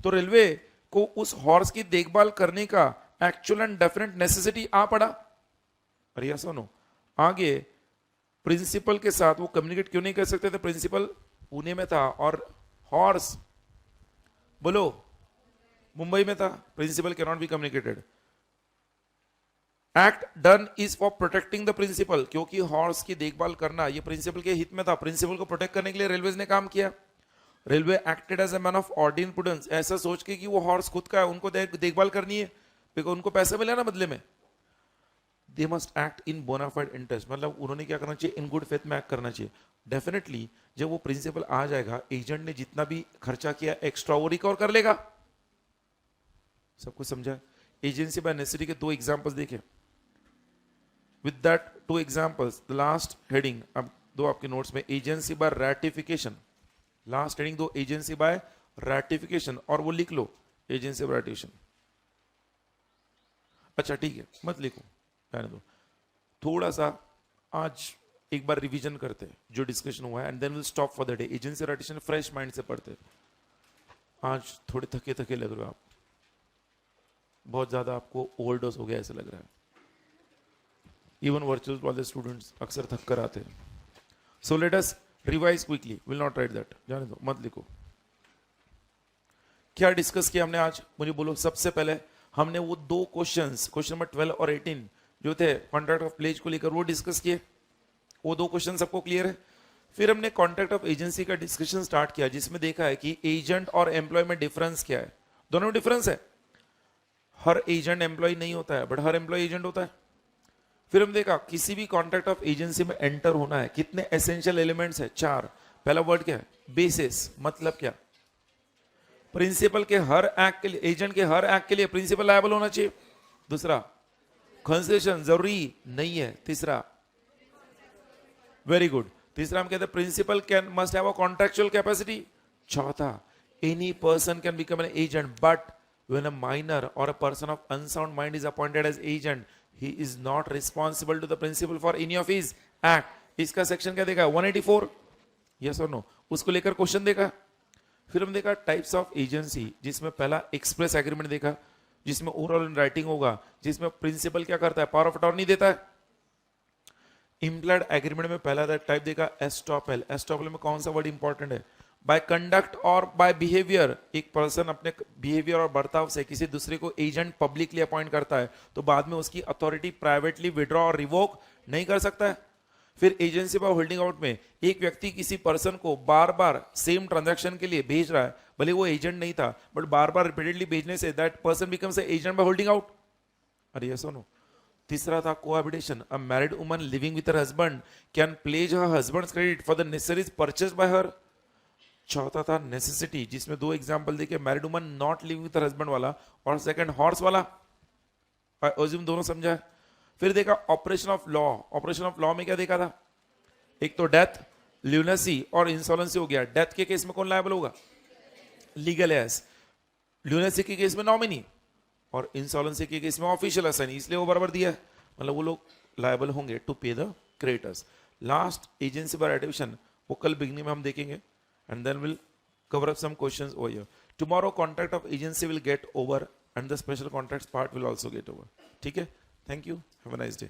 तो रेलवे को उस हॉर्स की देखभाल करने का एक्चुअल एंड डेफिनेट नेसेसिटी आ पड़ा। अरे यस और नो? आगे प्रिंसिपल के साथ वो कम्युनिकेट क्यों नहीं कर सकते थे? प्रिंसिपल पुणे में था और हॉर्स बोलो मुंबई में था, principal can not be communicated. Act done is for protecting the principal, क्योंकि हॉर्स की देखभाल करना ये प्रिंसिपल के हित में था, प्रिंसिपल को प्रोटेक्ट करने के लिए रेलवेज ने काम किया। Railway acted as a man of ordinary prudence, ऐसा सोच के कि वो हॉर्स खुद का है, उनको देखभाल करनी है, बिकॉज उनको पैसे मिले ना बदले में। They must act in bona fide interest, मतलब उन्होंने क्या करना चाहिए, इन गुड फेथ में एक्ट करना चाहिए। डेफिनेटली जब वो प्रिंसिपल आ जाएगा, एजेंट ने जितना भी खर्चा किया एक्स्ट्रा वो रिकवर कर लेगा। सब कुछ समझा? एजेंसी बाय नेसेसिटी के दो एग्जांपल्स देखे। With that to examples, the last heading अब दो आपके नोट्स में, agency by ratification, last heading दो एजेंसी बाय रैटिफिकेशन, और वो लिख लो एजेंसी बाय रैटिफिकेशन। अच्छा ठीक है, मत लिखो, रहने दो। थोड़ा सा आज एक बार रिवीजन करते हैं जो डिस्कशन हुआ है, and then will stop for the day. Agency ratification fresh mind से पढ़ते। आज थोड़े थके थके लग रहे हो आप, बहुत ज्यादा आपको ओवरडोज हो गया ऐसा लग रहा है। इवन वर्चुअल वाले स्टूडेंट्स अक्सर थक कर आते हैं। So let us revise quickly, will not right that, जाने दो, मत लिखो। क्या डिस्कस किया हमने आज, मुझे बोलो। सबसे पहले हमने वो दो क्वेश्चंस, क्वेश्चन नंबर 12 और 18 जो थे कॉन्ट्रैक्ट ऑफ प्लेज को लेकर, वो डिस्कस किए। वो दो क्वेश्चन सबको क्लियर है? फिर हमने कॉन्ट्रैक्ट ऑफ एजेंसी का डिस्कशन स्टार्ट किया, जिसमें देखा है कि एजेंट और एम्प्लॉय में डिफरेंस क्या है। दोनों में डिफरेंस है, हर एजेंट एम्प्लॉय नहीं होता है, बट हर एम्प्लॉय एजेंट होता है। फिर हम देखा किसी भी कॉन्ट्रैक्ट ऑफ एजेंसी में एंटर होना है, कितने एसेंशियल एलिमेंट्स है, 4। पहला वर्ड क्या है, बेसिस, मतलब क्या, प्रिंसिपल के हर एक्ट के लिए, एजेंट के हर एक्ट के लिए प्रिंसिपल लायबल होना चाहिए। दूसरा, कंसेशन जरूरी नहीं है। तीसरा, वेरी गुड, तीसरा हम कहते हैं principal can must have a contractual capacity. चौथा, any person can become an agent, but when a minor or a person of unsound mind is appointed as agent, he is not responsible to the principal for any of his act. इसका section क्या देखा, 184, yes or no? उसको लेकर question देखा। फिर हम देखा types of agency, जिसमें पहला एक्सप्रेस एग्रीमेंट देखा, जिसमें ओरल इन राइटिंग होगा, जिसमें प्रिंसिपल क्या करता है, पावर ऑफ अटॉर्नी देता है। इम्प्लाइड एग्रीमेंट में पहला टाइप देखा एस्टॉपेल। एस्टॉपेल में कौन सा वर्ड इंपॉर्टेंट है, बाय कंडक्ट और बाय बिहेवियर। एक पर्सन अपने बिहेवियर और बर्ताव से किसी दूसरे को एजेंट पब्लिकली अपॉइंट करता है, तो बाद में उसकी अथॉरिटी प्राइवेटली विड्रॉ और रिवोक नहीं कर सकता है। फिर एजेंसी बाय होल्डिंग आउट में एक व्यक्ति किसी पर्सन को बार बार सेम ट्रांजैक्शन के लिए भेज रहा है, भले वो एजेंट नहीं था, बट बार बार रिपीटेडली भेजने से that person becomes a agent by holding out. अरे यस और नो? तीसरा था cohabitation. A married woman living with her husband can pledge her husband's credit for the necessaries purchased by her. चौथा था necessity, जिसमें दो एग्जांपल देखे, married woman not living with her husband वाला और सेकंड हॉर्स वाला। अज्यूम दोनों समझा है? फिर देखा operation of law. Operation of law में क्या देखा था, एक तो डेथ, ल्यूनेसी और इंसॉल्वेंसी हो गया। डेथ के केस में कौन लायबल होगा, लीगल एस। ल्यूनेसी के केस में नॉमिनी। और इंसॉल्वेंसी के केस में ऑफिशियल असाइन, इसलिए वो बराबर दिया है, मतलब वो लोग लायबल होंगे to pay the creditors. Last agency by addition वो कल बिगनिंग में हम देखेंगे and then will cover up some questions over here. Tomorrow contract of agency will get over and the special contracts part will also get over. ठीक है? Thank you. Have a nice day.